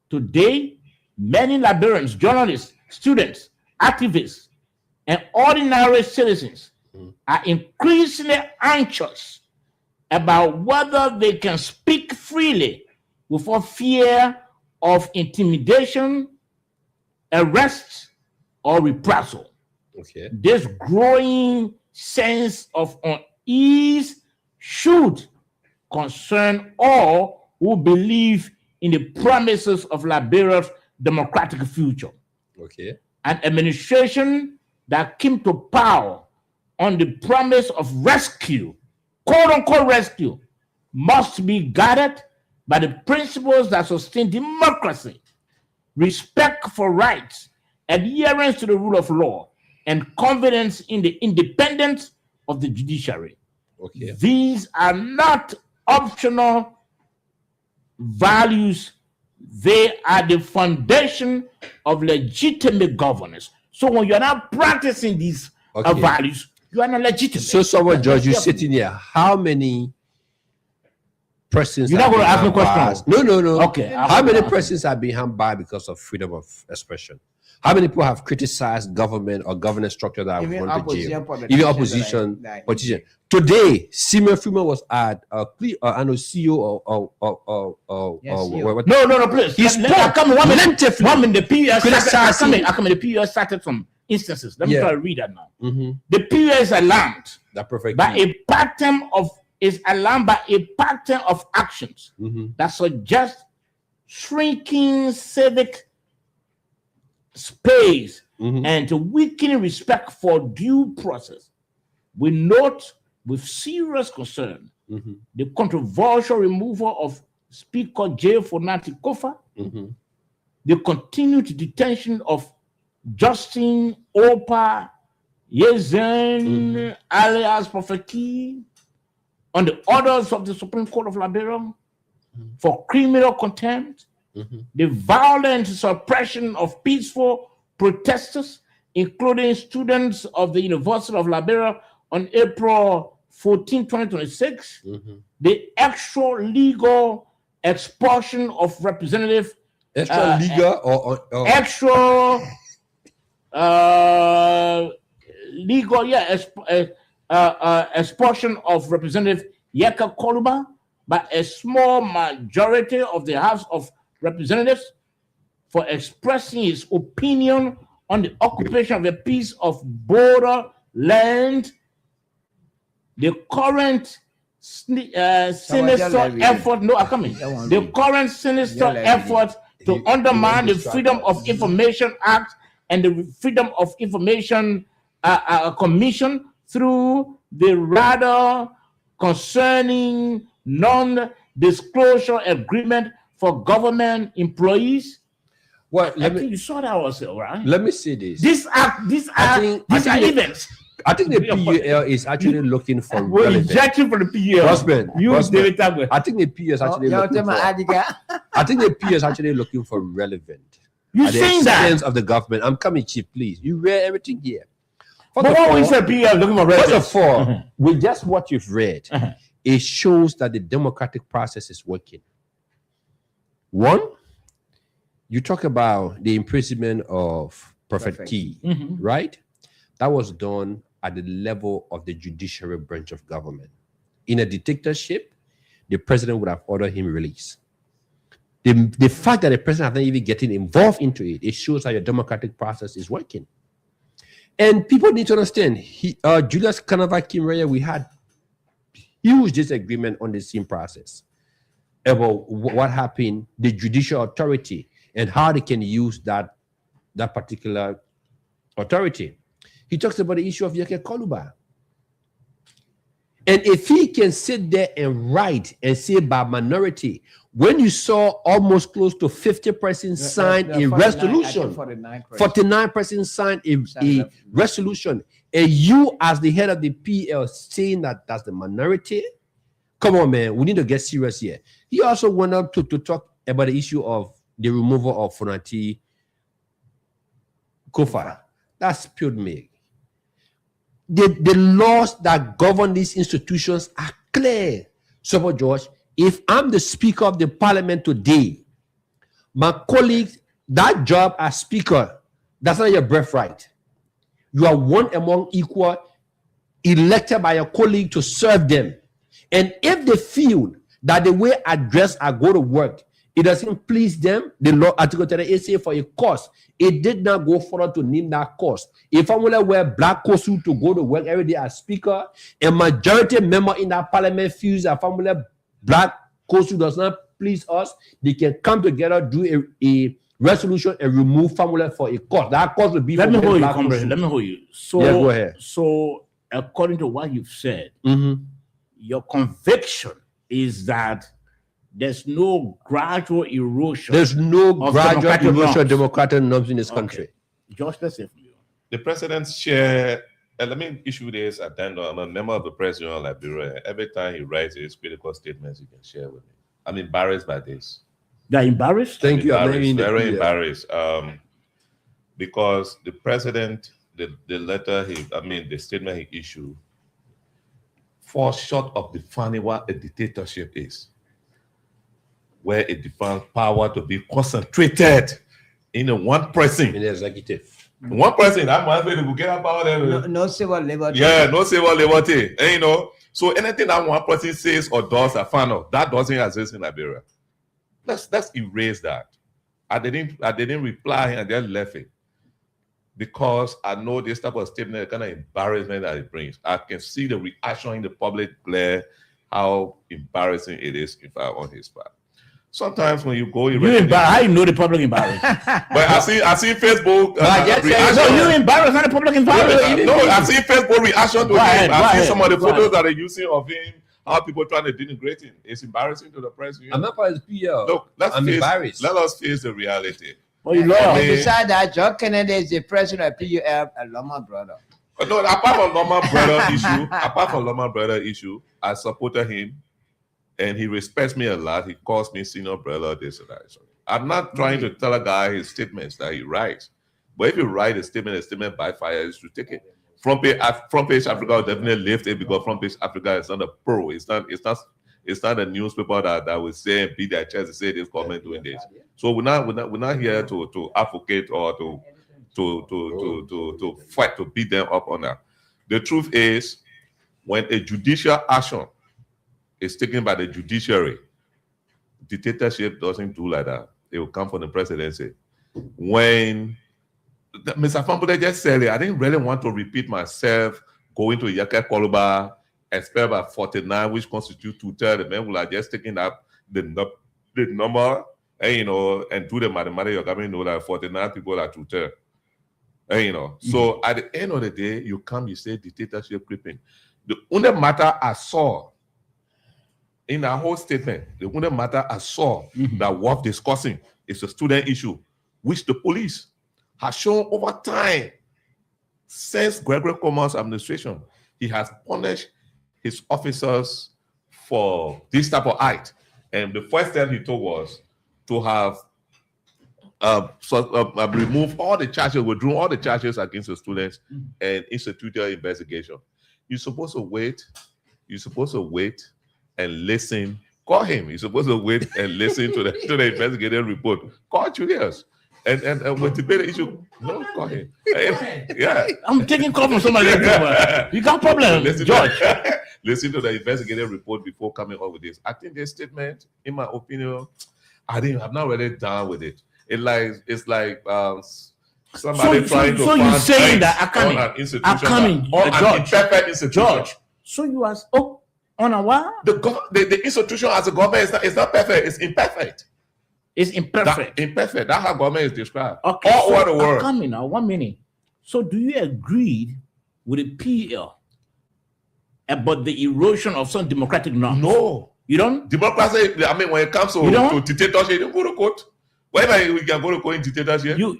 Today, many Liberians, journalists, students, activists, and ordinary citizens are increasingly anxious about whether they can speak freely without fear of intimidation, arrest, or reprisal. Okay. This growing sense of unease should concern all who believe in the promises of Liberia's democratic future. Okay. An administration that came to power on the promise of rescue, quote-unquote rescue, must be guided by the principles that sustain democracy, respect for rights, adherence to the rule of law, and confidence in the independence of the judiciary. Okay. These are not optional values. They are the foundation of legitimate governance. So when you're not practicing these values, you are not legitimate. So someone, George, you're sitting here. How many persons? You're not going to ask me questions. No. Okay. How many persons have been harmed by because of freedom of expression? How many people have criticized government or governance structure that have gone to jail? Even opposition politician. Today, Simon Freeman was at CEO or No, please. He spoke plentifully. The PUS started some instances. Let me try to read that now. The PUS is alarmed by a pattern of actions that suggest shrinking civic space and weakening respect for due process. We note with serious concern the controversial removal of Speaker J. Fonati Kofa, the continued detention of Justin Opa Yezen alias Profeki on the orders of the Supreme Court of Liberia for criminal contempt, the violent suppression of peaceful protesters, including students of the University of Liberia on April 14, 2026, the actual legal expulsion of representative expulsion of Representative Yeka Koluba by a small majority of the House of Representatives for expressing his opinion on the occupation of a piece of border land. The current sinister effort, the current sinister effort to undermine the Freedom of Information Act and the Freedom of Information Commission through the rather concerning non-disclosure agreement for government employees. Well, you saw that also, right? Let me say this. These are events. I think the PUL is actually looking for relevance. Rejecting for the PUL. I think the PUL is actually looking for. I think the PUL is actually looking for relevant. You saying that? Of the government. I'm coming, Chief. Please, you read everything here. But what we said, PL looking for First residents. of all, with just what you've read, it shows that the democratic process is working. One, you talk about the imprisonment of Prophet Key, right? That was done at the level of the judiciary branch of government. In a dictatorship, the president would have ordered him released. The fact that the president has not even getting involved into it, it shows how your democratic process is working. And people need to understand, Julius Kanava Kimreya, we had huge disagreement on the same process about what happened, the judicial authority, and how they can use that particular authority. He talks about the issue of Yeke Koluba. And if he can sit there and write and say by minority, when you saw almost close to 50% sign a resolution, 49% sign a resolution, and you as the head of the PL saying that that's the minority, come on, man, we need to get serious here. He also went up to talk about the issue of the removal of Fonati Kofa. That's pure milk. The laws that govern these institutions are clear. So, George, if I'm the Speaker of the Parliament today, my colleagues, that job as Speaker, that's not your birthright. You are one among equal, elected by your colleague to serve them. And if they feel that the way I dress, I go to work, it doesn't please them, the law article 38 say for a cause. It did not go further to name that cause. If I'm going to wear black coat suit to go to work every day as Speaker, a majority member in that parliament feels that family black coat suit does not please us, they can come together, do a resolution and remove family for a cause. That cause will be Let me hold you, black coat comrade. suit. Let me hold you. So, Yeah, go ahead. So, according to what you've said, your conviction is that there's no gradual erosion. There's no of gradual democratic erosion of norms. democratic norms in this country. Josh, let's say from you. The president's share, let me issue this addendum. I'm a member of the Press Union of Liberia. Every time he writes his critical statements, he can share with me. I'm embarrassed by this. They're embarrassed? Thank you. I'm Embarrassed, very very embarrassed. Because the president, the letter the statement he issued, falls short of defining what a dictatorship is, where it defines power to be concentrated in one person. In the executive. One person, that man will get power there. No civil liberty. Yeah, no civil liberty. And, so anything that one person says or does, I found out that doesn't exist in Liberia. Let's erase that. I didn't reply and just left it. Because I know this type of statement, the kind of embarrassment that it brings. I can see the reaction in the public glare, how embarrassing it is if I on his part. Sometimes when you go, how you know the public embarrassed? But I see Facebook reaction. So you embarrassed, not the public embarrassed. No, I see Facebook reaction to him. I see some of the photos ahead. that are using of him, how people trying to denigrate him. It's embarrassing to the press. I'm not part of the PL. Look, I'm embarrassed. Let us face the reality. Well, you And besides that, John Kennedy is the president of PUF, a Loma brother. No, apart from Loma brother issue, I supported him, and he respects me a lot. He calls me senior brother, this and that. So I'm not trying to tell a guy his statements that he writes, but if you write a statement by fire, you should take it. Front page Africa will definitely lift it because Front Page Africa is not a pro. It's not a newspaper that will say and beat their chest and say this comment doing this. So we're not here to advocate or to fight to beat them up on that. The truth is, when a judicial action is taken by the judiciary, dictatorship doesn't do like that. It will come from the presidency. When Mr. Fambude just said it, I didn't really want to repeat myself going to Yeke Koluba, expelled by 49, which constitute 2/3. The men will have just taken up the number, and do the mathematics. You're coming to know that 49 people are 2/3. So at the end of the day, you say dictatorship creeping. The only matter I saw in that whole statement, the only matter I saw that worth discussing is the student issue, which the police has shown over time since Gregory Coleman's administration. He has punished his officers for this type of act. And the first step he took was to have remove all the charges, withdrew all the charges against the students, and instituted an investigation. You're supposed to wait. You're supposed to wait and listen. Call him. You're supposed to wait and listen to the investigative report. Call Julius. And with debate the issue, no, call him. Yeah. I'm taking call from somebody else. You got problem, George. Listen to the investigative report before coming up with this. I think this statement, in my opinion, I'm not really down with it. It's like somebody trying to. So you saying that an institution, or an imperfect institution. George. So you are on a what? The institution as a government is not perfect. It's imperfect. It's imperfect. Imperfect. That's how government is described. Okay. All over the world. Coming now. 1 minute. So do you agree with the PL about the erosion of some democratic norms? No. You don't? Democracy. I mean, when it comes to dictatorship, you don't go to court. Whenever we can go to court in dictatorship. You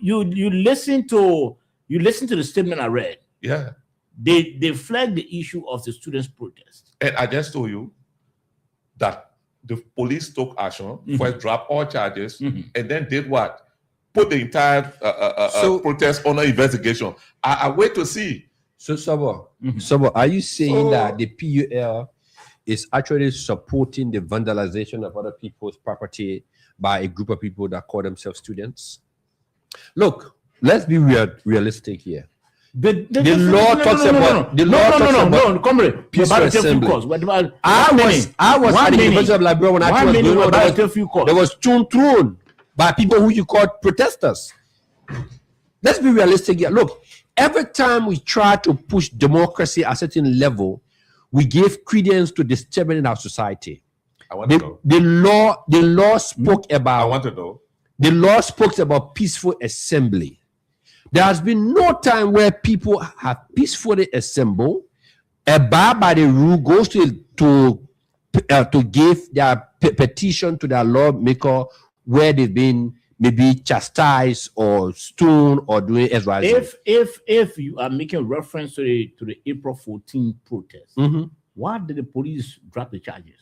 listen to the statement I read. Yeah. They flagged the issue of the students' protest. And I just told you that the police took action, first dropped all charges, and then did what? Put the entire protest under investigation. I wait to see. So, Sabo, are you saying that the PUL is actually supporting the vandalization of other people's property by a group of people that call themselves students? Look, let's be realistic here. The law talks about the law talks about comrade. peaceful assembly. I was at the University of Liberia when I was going on. There was tune thrown by people who you call protesters. Let's be realistic here. Look, every time we try to push democracy at a certain level, we give credence to disturbing in our society. The law spoke about. I want to know. The law spoke about peaceful assembly. There has been no time where people have peacefully assembled, abide by the rule, goes to give their petition to their lawmaker where they've been maybe chastised or stoned or doing XYZ. If you are making reference to the April 14 protest, why did the police drop the charges?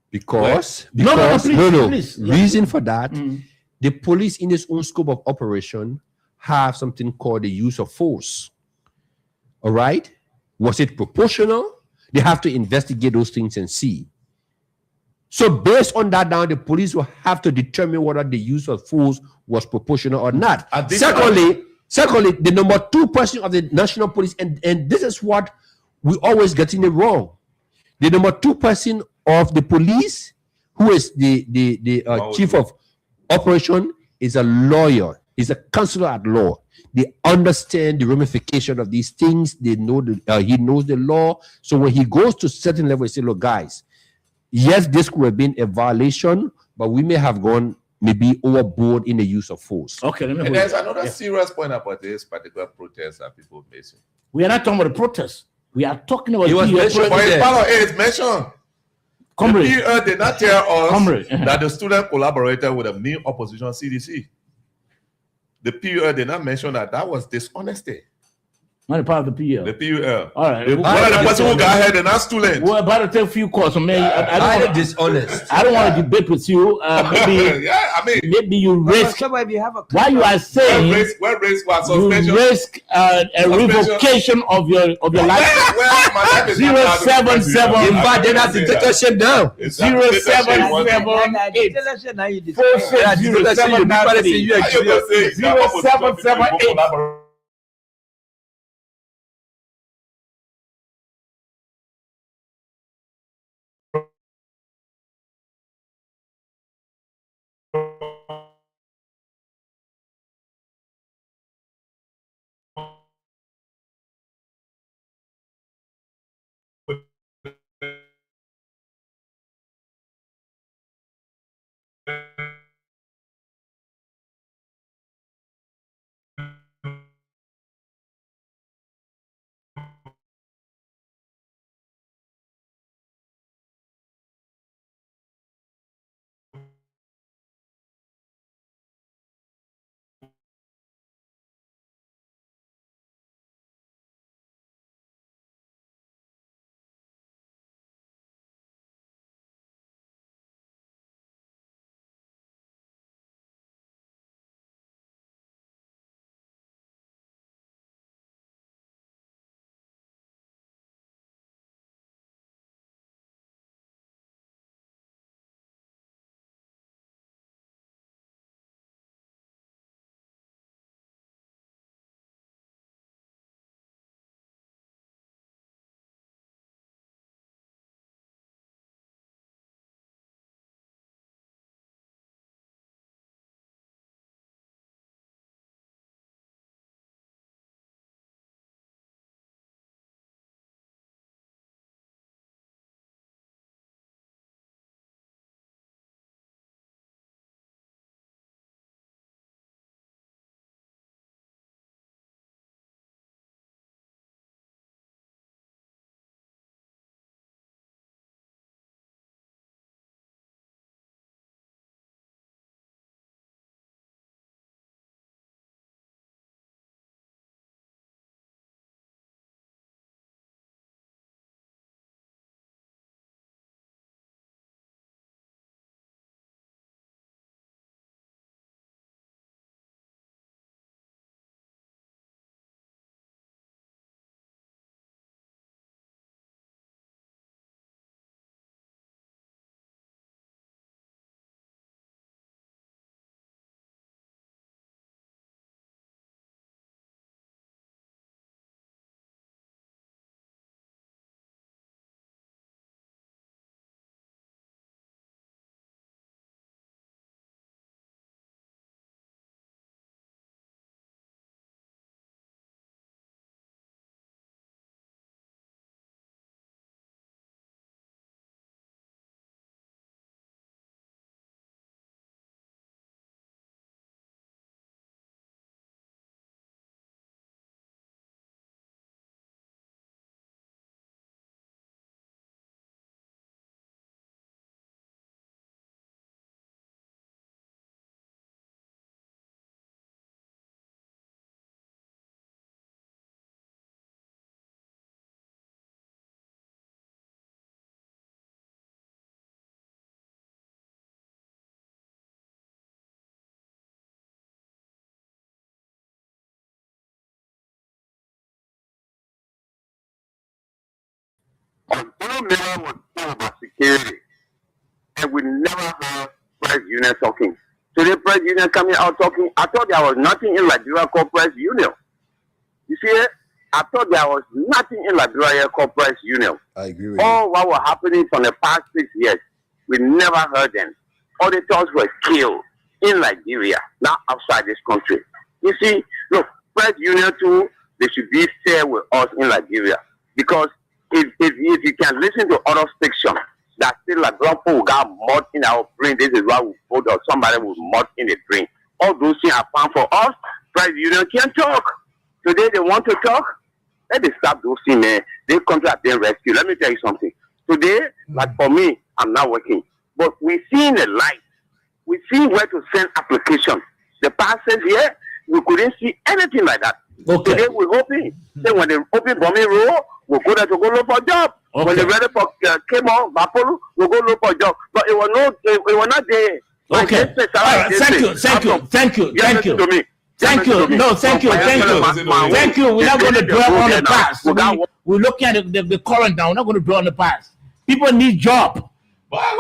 Because please. Reason for that, the police in its own scope of operation have something called the use of force. All right? Was it proportional? They have to investigate those things and see. So based on that, now the police will have to determine whether the use of force was proportional or not. Secondly, the number 2 person of the national police, and this is what we always getting it wrong. The number 2 person of the police, who is the chief of operation, is a lawyer. He's a counselor at law. They understand the ramification of these things. They know he knows the law. So when he goes to certain level, he say, look, guys, yes, this could have been a violation, but we may have gone maybe overboard in the use of force. Okay, and there's another serious point about this particular protest that people are facing. We are not talking about the protest. We are talking about it's mentioned. Comrade. The PUL did not tell us that the student collaborated with a main opposition CDC. The PUL did not mention that was dishonesty. Not a part of the PUL. The PUL. All right. One of the person who got ahead, they're not student. We're about to take a few calls. So maybe I don't dishonest. I don't want to debate with you. Maybe, maybe you risk. Why you are saying you risk a revocation of your life. 077. In fact, then that's dictatorship now. 0778. Although Miller was talking about security, and we never heard press union talking. Today, press union coming out talking. I thought there was nothing in Liberia called press union. You see it? I thought there was nothing in Liberia called press union. I agree with All what was happening from the past 6 years, we never heard them. Auditors were killed in Liberia, not outside this country. You see, look, press union too, they should be fair with us in Liberia. Because if you can listen to other stations that still like people who got mud in our brain, this is why we vote or somebody with mud in the brain. All those things are fine for us. Press union can't talk. Today they want to talk. Let them stop those things, man. This country are being rescued. Let me tell you something. Today, like for me, I'm not working. But we see in the light. We see where to send applications. The past 6 years, we couldn't see anything like that. Okay. Today we're hoping. Then when they open bombing road, we'll go there to go look for a job. Okay. When they're ready for came on, Bapolo, we'll go look for a job. But it was not there. Okay. All right. Thank you. Thank you. Thank you. Thank you. Thank you. No, thank you. Thank you. Thank you. We're not going to dwell on the past. We're looking at the current now. We're not going to dwell on the past. People need job.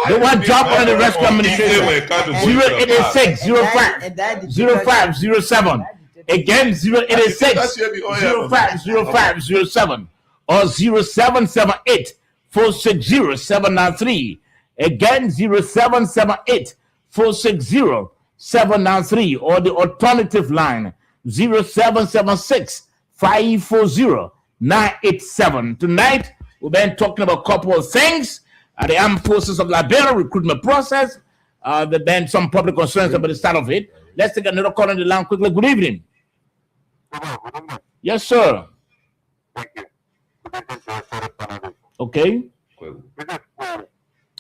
They want job under the rescue administration. 0886 05 0507. Again, 0886 050507 or 0778 460 793. Again, 0778 460 793 or the alternative line 0776 540 987. Tonight, we've been talking about a couple of things. The armed forces of Liberia recruitment process. There've been some public concerns about the start of it. Let's take another call on the line quickly. Good evening. Yes, sir. Okay.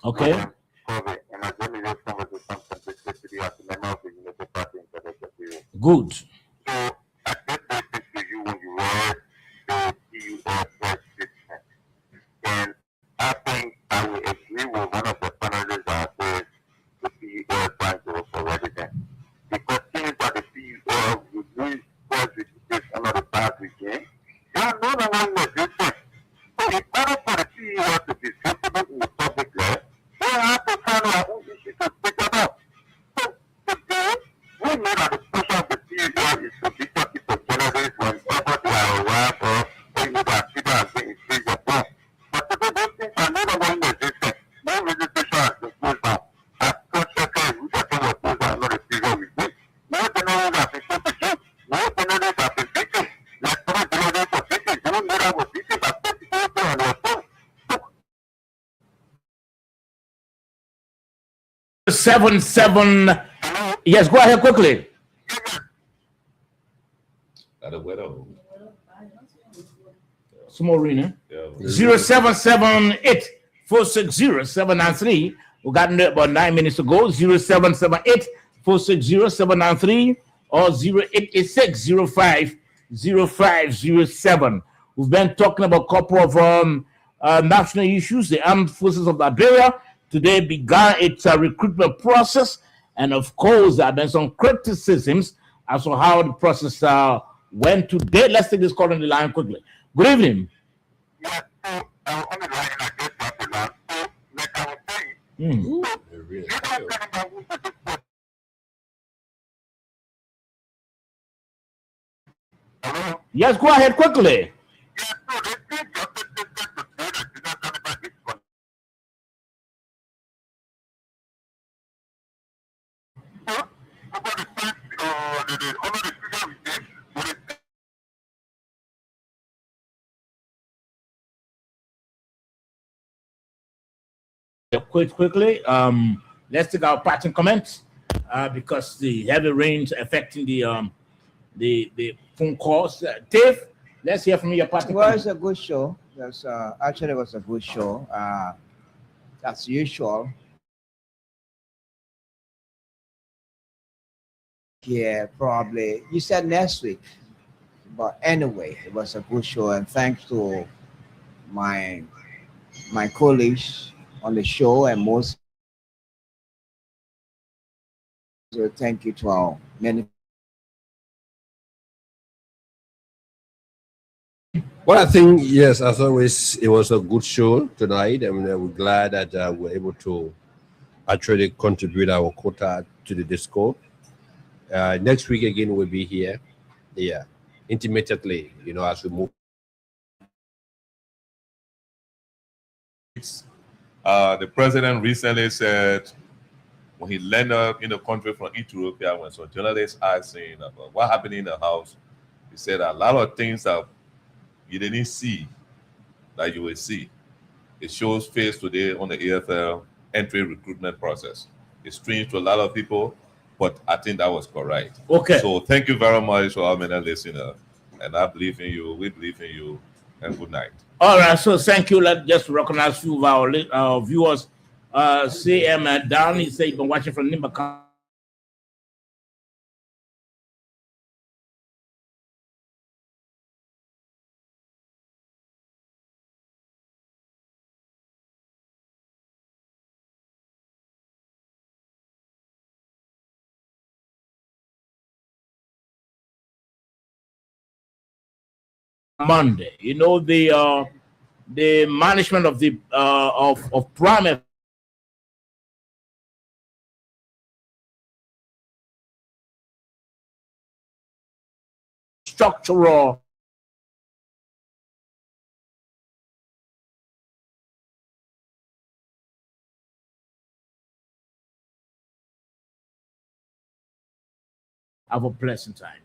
Okay. Good. And I think I would agree with one of the panelists that says the PUL trying to look for residents. Because things that the PUL would do was education of the past weekend, they are no longer resistant. So in order for the PUL to be visible in the public life, they have to find our own issues to speak about. So today, we know that the pressure of the PUL is to be talking to journalists whenever they are arrived or when you are people are being free of them. But today, those things are no longer resistant. No resistance has been closed down. As consciously, we are going to close down another period with this. No journalists have been sent to jail. No journalists have been beaten. Like some journalists were beaten. No journalists were beaten by 30 people on their phone. 77. Yes, go ahead quickly. Smorina. 0778 460 793. We got it about 9 minutes ago. 0778 460 793 or 0886 05 0507. We've been talking about a couple of national issues. The armed forces of Liberia today began its recruitment process. And of course, there have been some criticisms as to how the process went today. Let's take this call on the line quickly. Good evening. Yes, go ahead quickly. Quickly, let's take our parting comments because the heavy rains affecting the phone calls. Dave, let's hear from your parting Well, comments. it's a good show. That's actually was a good show. As usual. Yeah, probably. You said next week, but anyway, it was a good show, and thanks to my colleagues on the show, and most. So thank you to our many. Well, I think, yes, as always, it was a good show tonight, and we're glad that we're able to actually contribute our quota to the Discord. Next week again, we'll be here, yeah, intermittently, as we move. The president recently said when he landed in the country from Ethiopia, when some journalists asked him about what happened in the house, he said a lot of things that you didn't see that you will see. It shows face today on the AFL entry recruitment process. It's strange to a lot of people, but I think that was correct. Okay. So thank you very much for our many listeners. And I believe in you. We believe in you. And good night. All right. So thank you. Let's just recognize a few of our viewers. CM Downey say you've been watching from Nimba. Monday, the management of the of Prime structural have a pleasant time.